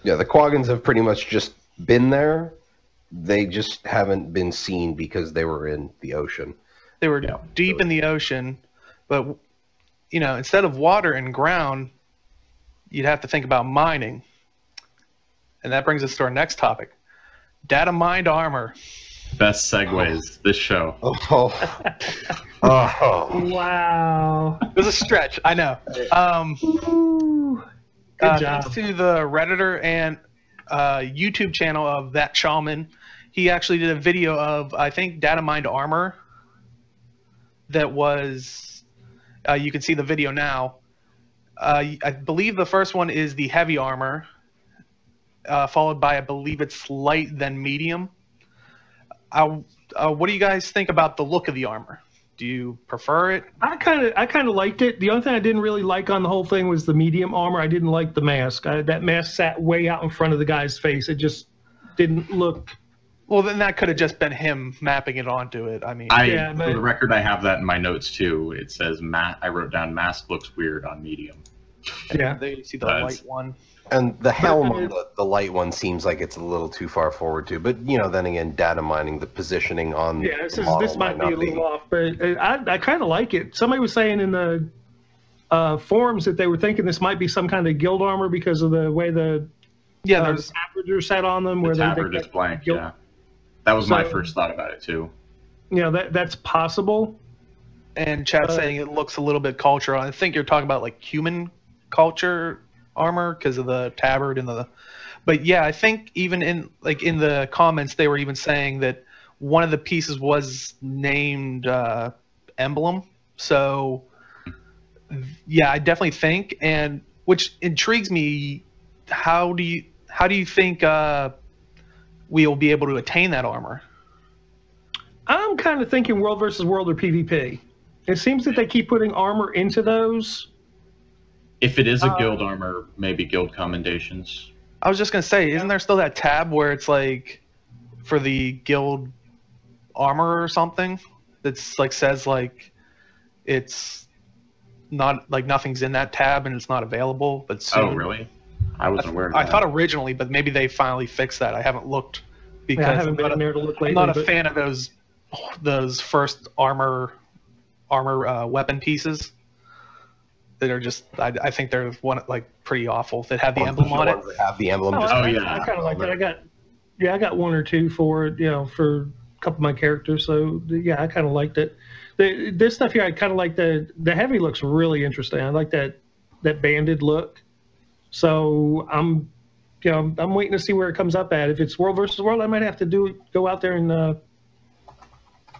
Yeah, the Quaggins have pretty much just been there. They just haven't been seen because they were in the ocean. They were deep in the ocean, but instead of water and ground, you'd have to think about mining. And that brings us to our next topic. Datamined armor. Best segues this show. Oh. Oh. Wow. It was a stretch, I know. Ooh, good job. Thanks to the Redditor and YouTube channel of That Shaman. He actually did a video of, I think, Datamined armor. That was, you can see the video now. I believe the first one is the heavy armor, followed by, I believe it's light, then medium. What do you guys think about the look of the armor? Do you prefer it? I kind of liked it. The only thing I didn't really like on the whole thing was the medium armor. I didn't like the mask. That mask sat way out in front of the guy's face. It just didn't look. Well, then that could have just been him mapping it onto it. I mean, For the record, I have that in my notes too. It says I wrote down mask looks weird on medium. Yeah. There you see the light one. And the helm on the light one seems like it's a little too far forward too. But then again, data mining, the positioning on this might be a little off, but I kind of like it. Somebody was saying in the forums that they were thinking this might be some kind of guild armor because of the way the tabards are set on them. The tabard is blank. Yeah, that was my first thought about it too. That's possible. And chat's saying it looks a little bit cultural. I think you're talking about like human culture armor because of the tabard and but yeah, I think even in the comments they were even saying that one of the pieces was named emblem. So yeah, I definitely think, and which intrigues me. How do you think we will be able to attain that armor? I'm kind of thinking world versus world or PvP. It seems that they keep putting armor into those. If it is a guild armor, maybe guild commendations. I was just gonna say, isn't there still that tab where it's like for the guild armor or something that's like says like it's not like nothing's in that tab and it's not available, but soon. Oh really? I wasn't aware of that. I thought originally, but maybe they finally fixed that. I haven't looked because I haven't been in there to look lately. I'm not a fan of those first armor weapon pieces. That are just, I think they're pretty awful. That have the emblem on it. That have the emblem. I kind of like that. I got one or two for it, for a couple of my characters. So yeah, I kind of liked it. This stuff here, I kind of like the heavy looks really interesting. I like that banded look. So I'm waiting to see where it comes up at. If it's world versus world, I might have to go out there and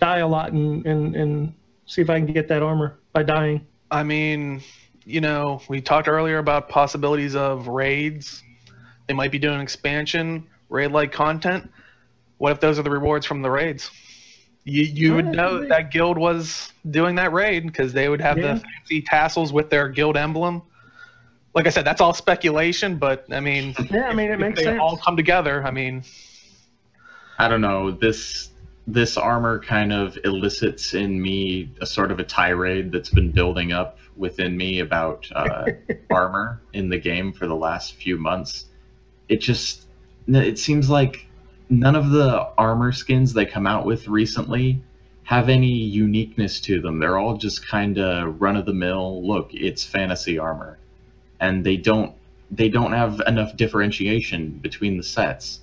die a lot and see if I can get that armor by dying. I mean, we talked earlier about possibilities of raids. They might be doing expansion, raid-like content. What if those are the rewards from the raids? You would know that guild was doing that raid because they would have the fancy tassels with their guild emblem. Like I said, that's all speculation, but I mean, it makes sense. They all come together. I mean, I don't know. This armor kind of elicits in me a sort of a tirade that's been building up within me about armor in the game for the last few months. It seems like none of the armor skins they come out with recently have any uniqueness to them. They're all just kind of run-of-the-mill, look, it's fantasy armor. And they don't have enough differentiation between the sets.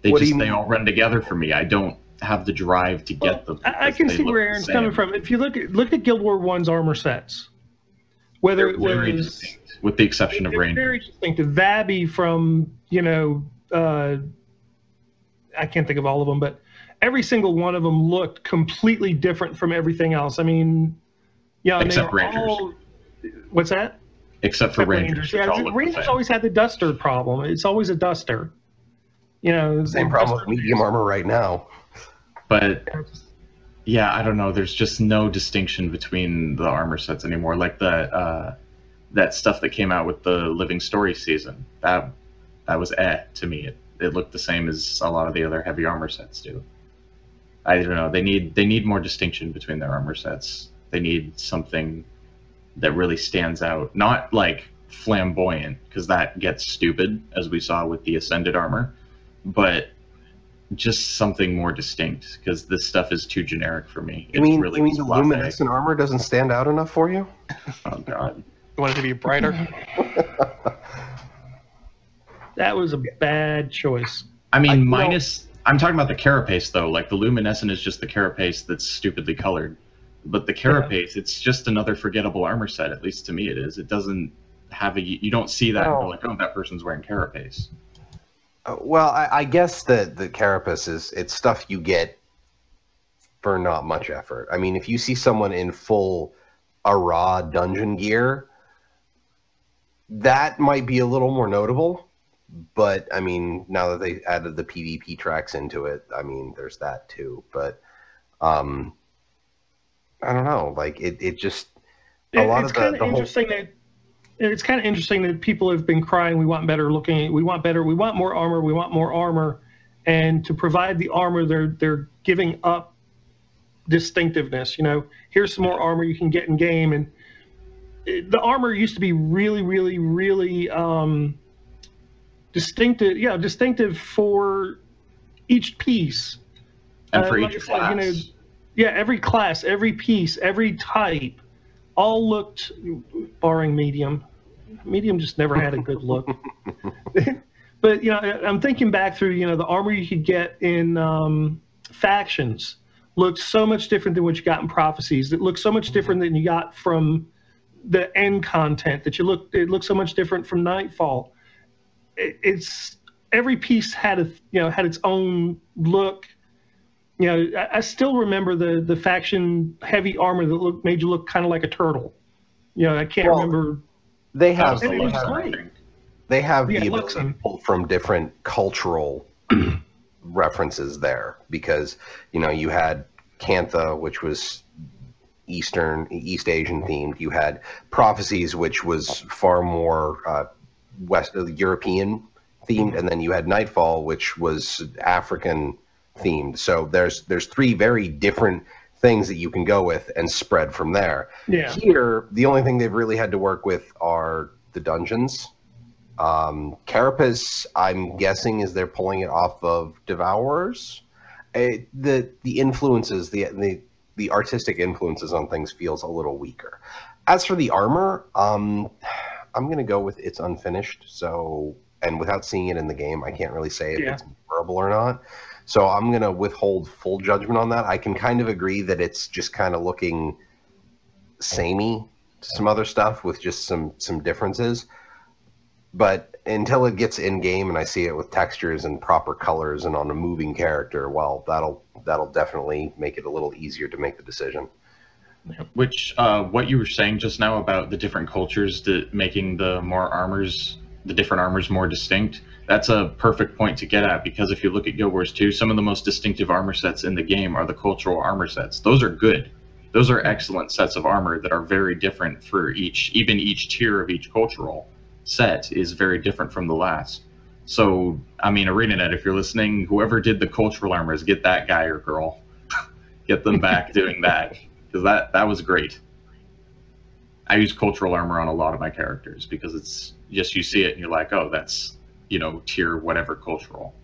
They all run together for me. I don't have the drive to get them. I can see where Aaron's coming from. If you look at Guild War 1's armor sets, whether it was distinct, with the exception of Ranger. Very distinctive. Vabby from I can't think of all of them, but every single one of them looked completely different from everything else. I mean, except Rangers. What's that? Except for Rangers. Rangers always had the duster problem. It's always a duster. Same problem with medium armor right now. But yeah, I don't know. There's just no distinction between the armor sets anymore. Like that stuff that came out with the Living Story season. That was to me. It looked the same as a lot of the other heavy armor sets do. I don't know. They need more distinction between their armor sets. They need something that really stands out. Not like flamboyant, because that gets stupid, as we saw with the Ascended armor, but just something more distinct, because this stuff is too generic for me. You mean the luminescent armor doesn't stand out enough for you? Oh god. You want it to be brighter? That was a bad choice. I mean, minus I'm talking about the carapace though. Like the luminescent is just the carapace that's stupidly colored, but the carapace, it's just another forgettable armor set. At least to me, it is. It doesn't have a. You don't see that and go like, oh, that person's wearing carapace. Well, I guess the carapace it's stuff you get for not much effort. I mean, if you see someone in full raw dungeon gear, that might be a little more notable. But I mean, now that they added the PvP tracks into it, I mean, there's that too. But I don't know. Like it just it's kind of interesting that. It's kind of interesting that people have been crying, we want better looking, we want more armor, and to provide the armor, they're giving up distinctiveness. You know, here's some more armor you can get in game, and the armor used to be really, really, really distinctive. Yeah, distinctive for each piece and for each class. Every class, every piece, every type. All looked, barring medium. Medium just never had a good look. But I'm thinking back through the armor you could get in factions looked so much different than what you got in prophecies. It looked so much different than you got from the end content. It looked so much different from Nightfall. It's every piece had had its own look. I still remember the faction heavy armor that made you look kind of like a turtle. I can't remember. They have it was great. They have the ability to pull from different cultural references there because you had Cantha, which was East Asian themed. You had Prophecies, which was far more West European themed, and then you had Nightfall, which was African themed. So there's three very different things that you can go with and spread from there. Yeah. Here, the only thing they've really had to work with are the dungeons. Carapace, I'm guessing, is they're pulling it off of Devourers. The influences, the artistic influences on things feels a little weaker. As for the armor, I'm going to go with it's unfinished. So, and without seeing it in the game, I can't really say if it's durable or not. So I'm going to withhold full judgment on that. I can kind of agree that it's just kind of looking samey to some other stuff with just some differences. But until it gets in game and I see it with textures and proper colors and on a moving character, well, that'll definitely make it a little easier to make the decision. Which what you were saying just now about the different cultures making the different armors more distinct. That's a perfect point to get at, because if you look at Guild Wars 2, some of the most distinctive armor sets in the game are the cultural armor sets. Those are good. Those are excellent sets of armor that are very different for each tier of each cultural set is very different from the last. So, I mean, ArenaNet, if you're listening, whoever did the cultural armors, get that guy or girl. Get them back doing that, because that was great. I use cultural armor on a lot of my characters because it's just, you see it and you're like, oh, that's tier whatever cultural.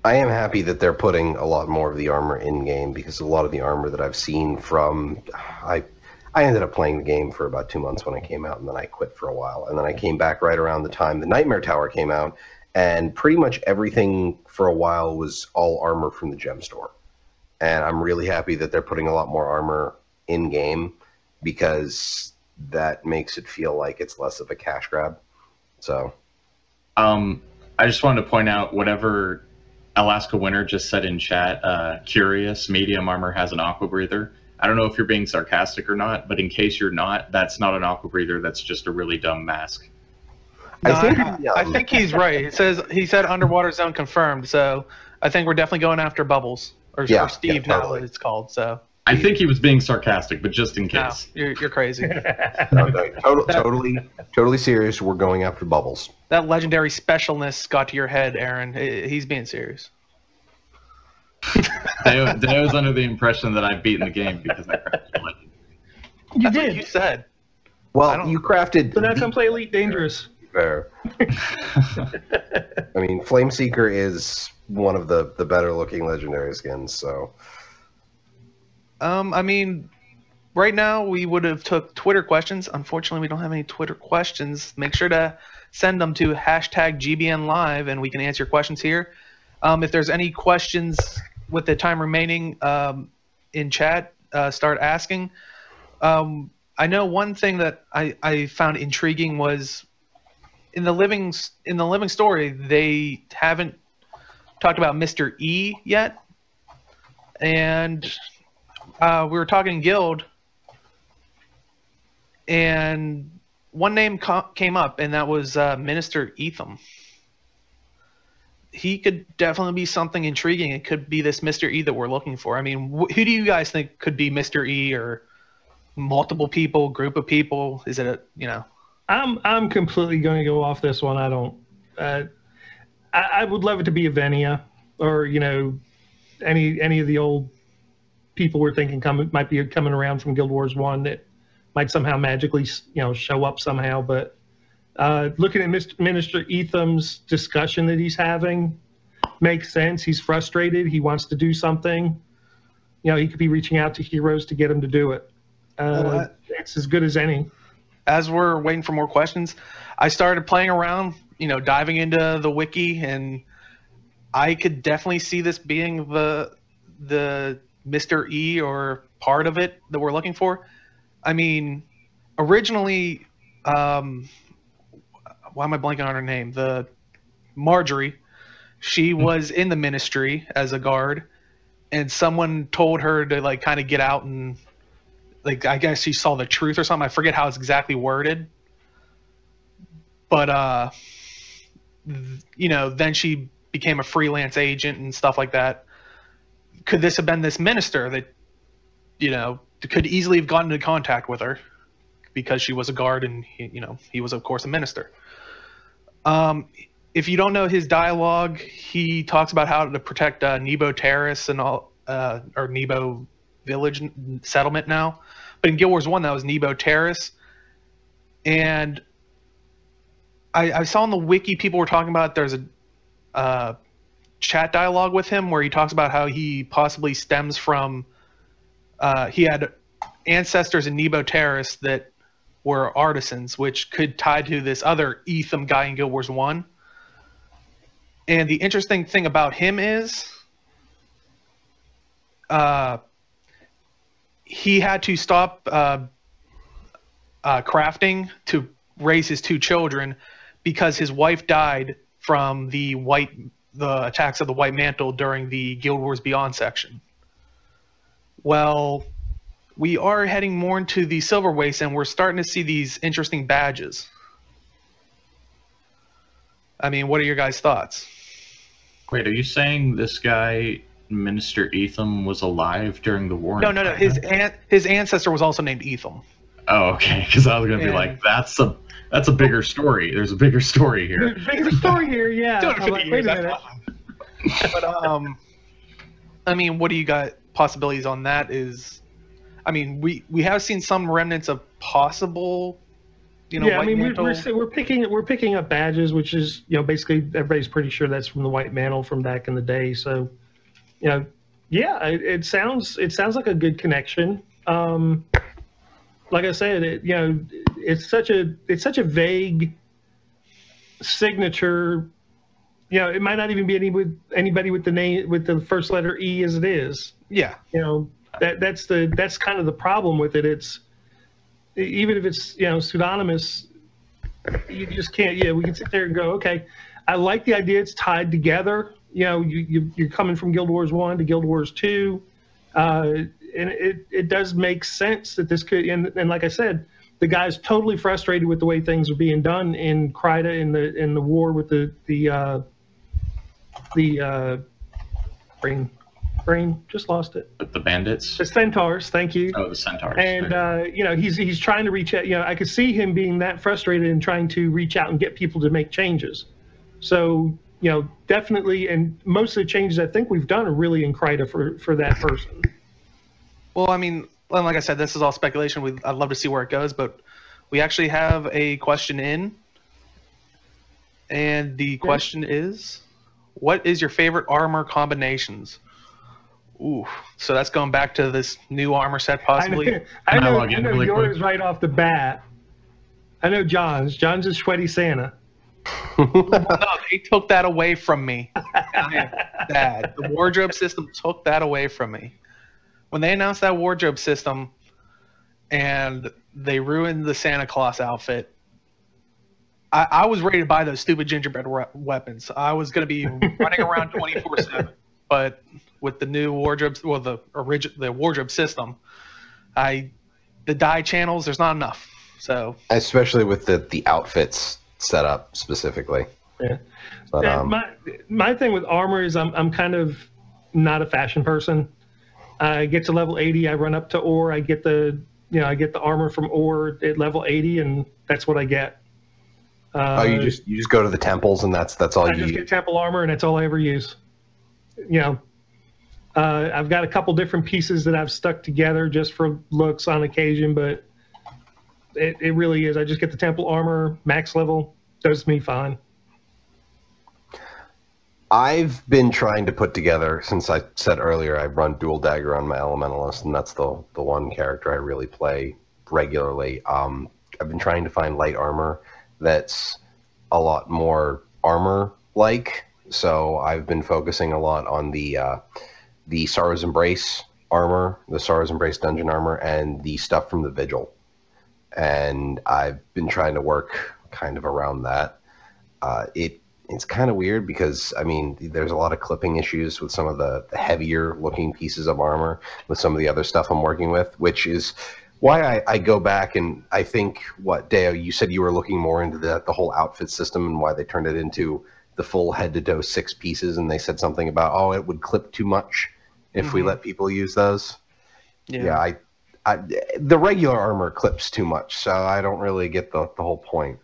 I am happy that they're putting a lot more of the armor in game, because a lot of the armor that I've seen from I ended up playing the game for about 2 months when I came out, and then I quit for a while, and then I came back right around the time the Nightmare Tower came out, and pretty much everything for a while was all armor from the gem store. And I'm really happy that they're putting a lot more armor in game, because that makes it feel like it's less of a cash grab. So I just wanted to point out whatever Alaska Winter just said in chat. Curious, medium armor has an aqua breather. I don't know if you're being sarcastic or not, but in case you're not, that's not an aqua breather. That's just a really dumb mask. No, I think he's right. He said underwater zone confirmed. So I think we're definitely going after Bubbles or Steve now that it's called. So I think he was being sarcastic, but just in case. No, you're crazy. No, totally serious. We're going after Bubbles. That legendary specialness got to your head, Aaron. He's being serious. Deo was under the impression that I've beaten the game because I crafted legend. That's what you said. Well, you crafted. So now come play Elite Dangerous. Fair. I mean, Flameseeker is one of the better looking legendary skins, so. I mean, right now we would have took Twitter questions. Unfortunately, we don't have any Twitter questions. Make sure to send them to #GBNLive, and we can answer your questions here. If there's any questions with the time remaining in chat, start asking. I know one thing that I found intriguing was in the living story, they haven't talked about Mr. E yet, and we were talking guild, and one name came up, and that was Minister Etham. He could definitely be something intriguing. It could be this Mr. E that we're looking for. I mean, who do you guys think could be Mr. E, or multiple people, group of people? Is it I'm completely going to go off this one. I don't. I would love it to be a Venia, or any of the old people we're thinking might be coming around from Guild Wars 1 that might somehow magically show up somehow. But looking at Minister Etham's discussion that he's having makes sense. He's frustrated. He wants to do something. He could be reaching out to heroes to get him to do it. It's as good as any. As we're waiting for more questions, I started playing around, diving into the wiki, and I could definitely see this being the Mr. E or part of it that we're looking for. I mean, originally, why am I blanking on her name? The Marjorie, she was in the ministry as a guard, and someone told her to kind of get out and I guess she saw the truth or something. I forget how it's exactly worded. But, then she became a freelance agent and stuff like that. Could this have been this minister that, could easily have gotten into contact with her because she was a guard and, he was, of course, a minister. If you don't know his dialogue, he talks about how to protect Nebo Terrace and all, or Nebo Village settlement now. But in Guild Wars 1, that was Nebo Terrace. And I saw on the wiki people were talking about there's a chat dialogue with him where he talks about how he possibly stems from he had ancestors in Nebo Terrace that were artisans, which could tie to this other Etham guy in Guild Wars 1. And the interesting thing about him is he had to stop crafting to raise his 2 children because his wife died from the attacks of the White Mantle during the Guild Wars Beyond section. Well, we are heading more into the Silver Waste, and we're starting to see these interesting badges. I mean, what are your guys' thoughts? Wait, are you saying this guy, Minister Etham, was alive during the war? No. His ancestor was also named Etham. Oh, okay. Because I was going to be like, that's a bigger story. There's a bigger story here. Bigger story here, yeah. Wait a minute. But I mean, what do you got possibilities on that? I mean, we have seen some remnants of possible. I mean, we're picking up badges, which is basically everybody's pretty sure that's from the White Mantle from back in the day. So, it sounds like a good connection. Like I said, it's such a vague signature. It might not even be anybody with the name with the first letter E as it is. Yeah. That's kind of the problem with it. It's even if it's pseudonymous, you just can't. We can sit there and go, okay, I like the idea. It's tied together. You're coming from Guild Wars 1 to Guild Wars 2, and it does make sense that this could. And like I said, the guy's totally frustrated with the way things are being done in Kryta in the war with the brain just lost it. The bandits? The centaurs, thank you. Oh, the centaurs. And he's trying to reach out. I could see him being that frustrated and trying to reach out and get people to make changes. So definitely, and most of the changes I think we've done are really in Kryta for that person. Well, I mean, like I said, this is all speculation. I'd love to see where it goes, but we actually have a question in, and the question is, what is your favorite armor combinations? Ooh, so that's going back to this new armor set, possibly. I know yours right off the bat. I know John's. John's is Sweaty Santa. No, They took that away from me. I am sad. The wardrobe system took that away from me. When they announced that wardrobe system and they ruined the Santa Claus outfit, I was ready to buy those stupid gingerbread weapons. I was going to be running around 24/7. But with the new wardrobe, well, the wardrobe system, the dye channels, there's not enough. So especially with the outfits set up specifically. Yeah. But, my thing with armor is I'm kind of not a fashion person. I get to level 80, I run up to ore, I get the armor from ore at level 80, and that's what I get. you just go to the temples and that's all I just get temple armor, and that's all I ever use. I've got a couple different pieces that I've stuck together just for looks on occasion, but it really is. I just get the temple armor, max level, does me fine. I've been trying to put together, since I said earlier, I run dual dagger on my elementalist, and that's the one character I really play regularly. I've been trying to find light armor that's a lot more armor-like, so I've been focusing a lot on the Sorrow's Embrace armor, the Sorrow's Embrace dungeon armor, and the stuff from the Vigil. And I've been trying to work kind of around that. It's kind of weird because, I mean, there's a lot of clipping issues with some of the heavier looking pieces of armor with some of the other stuff I'm working with, which is why I go back and I think, Deo, you said you were looking more into the whole outfit system and why they turned it into the full head-to-toe 6 pieces, and they said something about, it would clip too much if we let people use those. Yeah, the regular armor clips too much, so I don't really get the whole point.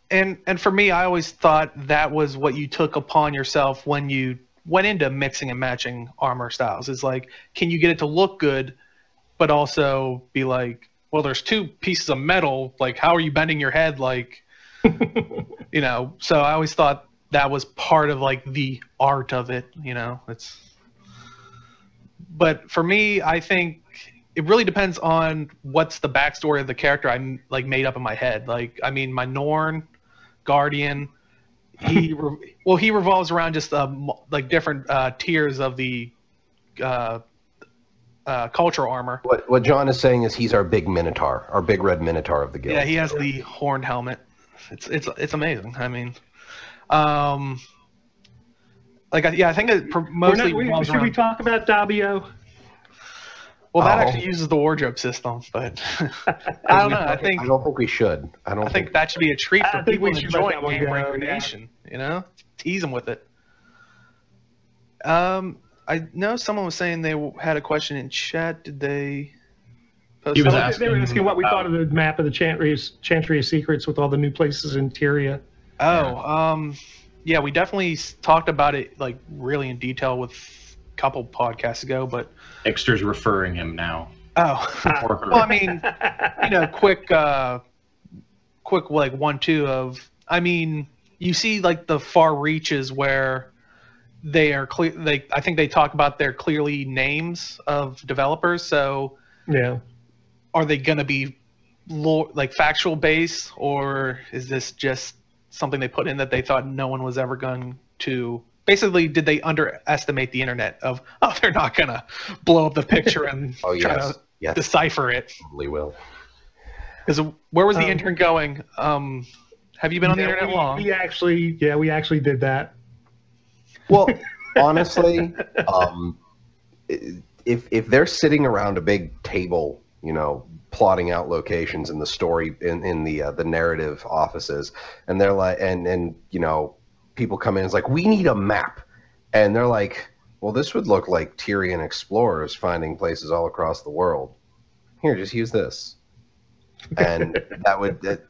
And for me, I always thought that was what you took upon yourself when you went into mixing and matching armor styles. Is like, can you get it to look good, but also be like, well, there's 2 pieces of metal. Like, how are you bending your head? Like, So I always thought that was part of like the art of it. But for me, I think it really depends on what's the backstory of the character I like made up in my head. Like, I mean, my Norn Guardian, he revolves around just like different tiers of the cultural armor. What John is saying is he's our big Minotaur, our big red Minotaur of the guild. Yeah, he has the horned helmet. It's amazing. I mean, I think it mostly revolves around. Should we talk about Dabio? Well, that actually uses the wardrobe system, but I don't know. I don't think we should. I think that should be a treat for people to enjoy Game Breaker yeah. Nation. Tease them with it. I know someone was saying they had a question in chat. Did they? He was asking. They were asking what we thought of the map of the Chantry of Secrets with all the new places in Tyria. Yeah, we definitely talked about it like really in detail with a couple podcasts ago, but Exter's referring him now. Well, I mean, quick like 1-2 of. I mean, you see like the far reaches where they are clear. I think they talk about their clearly names of developers. So yeah, are they going to be like factual base, or is this just something they put in that they thought no one was ever going to? Basically, did they underestimate the internet of, they're not going to blow up the picture and try to decipher it? Probably will. Because where was the intern going? Have you been on the internet long? We actually did that. Well, honestly, if they're sitting around a big table, plotting out locations in the story in the narrative offices, and they're like, and people come in, it's like, we need a map, and they're like, well, this would look like Tyrian explorers finding places all across the world. Here, just use this. And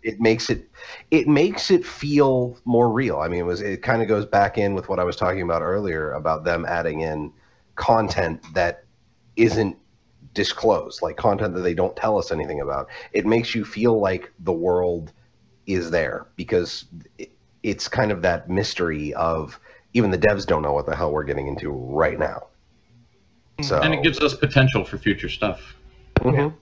it makes it feel more real. I mean, it kind of goes back in with what I was talking about earlier about them adding in content that isn't disclosed, like content that they don't tell us anything about. It makes you feel like the world is there because it's kind of that mystery of even the devs don't know what the hell we're getting into right now. So, and it gives us potential for future stuff. Mm-hmm.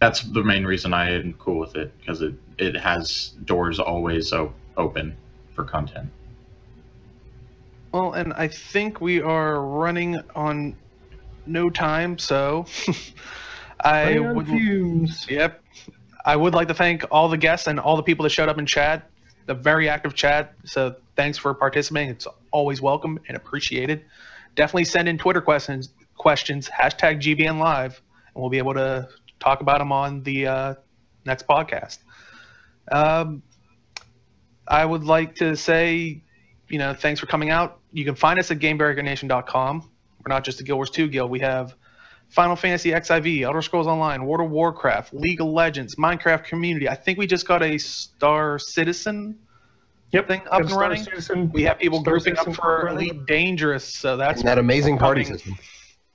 That's the main reason I am cool with it, because it has doors always open for content. Well, and I think we are running on no time, so I would. Fumes. Yep. I would like to thank all the guests and all the people that showed up in chat, the very active chat. So thanks for participating. It's always welcome and appreciated. Definitely send in Twitter questions, hashtag GBN Live, and we'll be able to talk about them on the next podcast. I would like to say, thanks for coming out. You can find us at GameBreakerNation.com. We're not just a Guild Wars 2 guild. We have Final Fantasy XIV, Elder Scrolls Online, World of Warcraft, League of Legends, Minecraft Community. I think we just got a Star Citizen thing up and running. We have people grouping up for Elite Dangerous, so that's that amazing party system.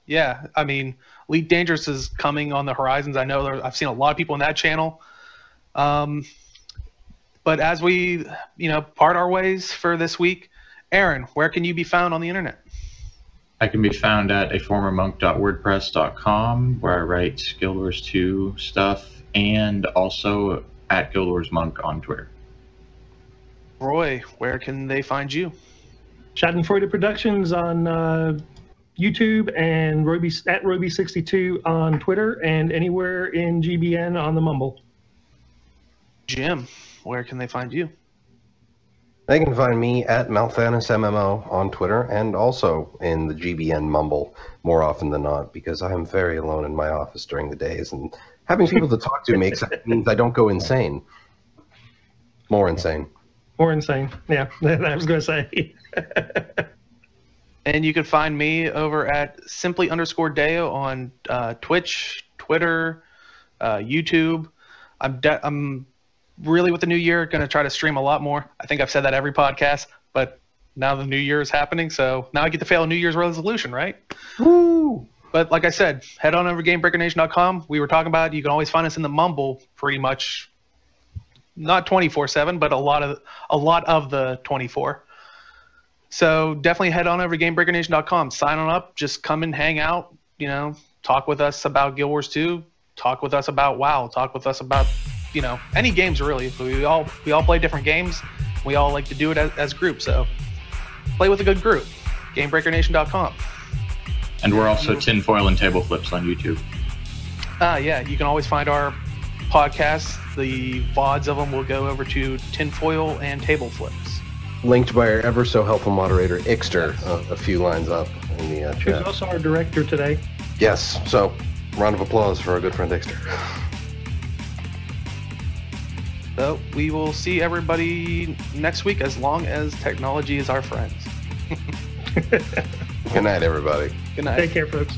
Yeah, I mean, Elite Dangerous is coming on the horizons. I know I've seen a lot of people in that channel. But as we, part our ways for this week, Aaron, where can you be found on the internet? I can be found at aformermonk.wordpress.com, where I write Guild Wars 2 stuff, and also at Guild Wars Monk on Twitter. Roy, where can they find you? Schadenfreude Productions on YouTube and at Roby62 on Twitter, and anywhere in GBN on the Mumble. Jim, where can they find you? They can find me at MalthanusMMO on Twitter and also in the GBN Mumble more often than not, because I am very alone in my office during the days, and having people to talk to means I don't go insane. More insane. More insane. Yeah, I was going to say. And you can find me over at simply_Deo on Twitch, Twitter, YouTube. I'm really, with the new year, going to try to stream a lot more. I think I've said that every podcast, but now the new year is happening, so now I get to fail a New Year's resolution, right? Woo! But like I said, head on over to GameBreakerNation.com. We were talking about it. You can always find us in the Mumble pretty much, not 24/7, but a lot of the 24. So definitely head on over to GameBreakerNation.com. Sign on up. Just come and hang out. Talk with us about Guild Wars 2. Talk with us about WoW. Talk with us about any games really. We all play different games. We all like to do it as groups. So play with a good group. GameBreakerNation.com. And we're also Tinfoil and Table Flips on YouTube. Yeah, you can always find our podcasts. The VODs of them will go over to Tinfoil and Table Flips. Linked by our ever so helpful moderator, Ixter, a few lines up in the chat. Who's also our director today. Yes, so round of applause for our good friend Ixter. So we will see everybody next week, as long as technology is our friends. Good night, everybody. Good night. Take care, folks.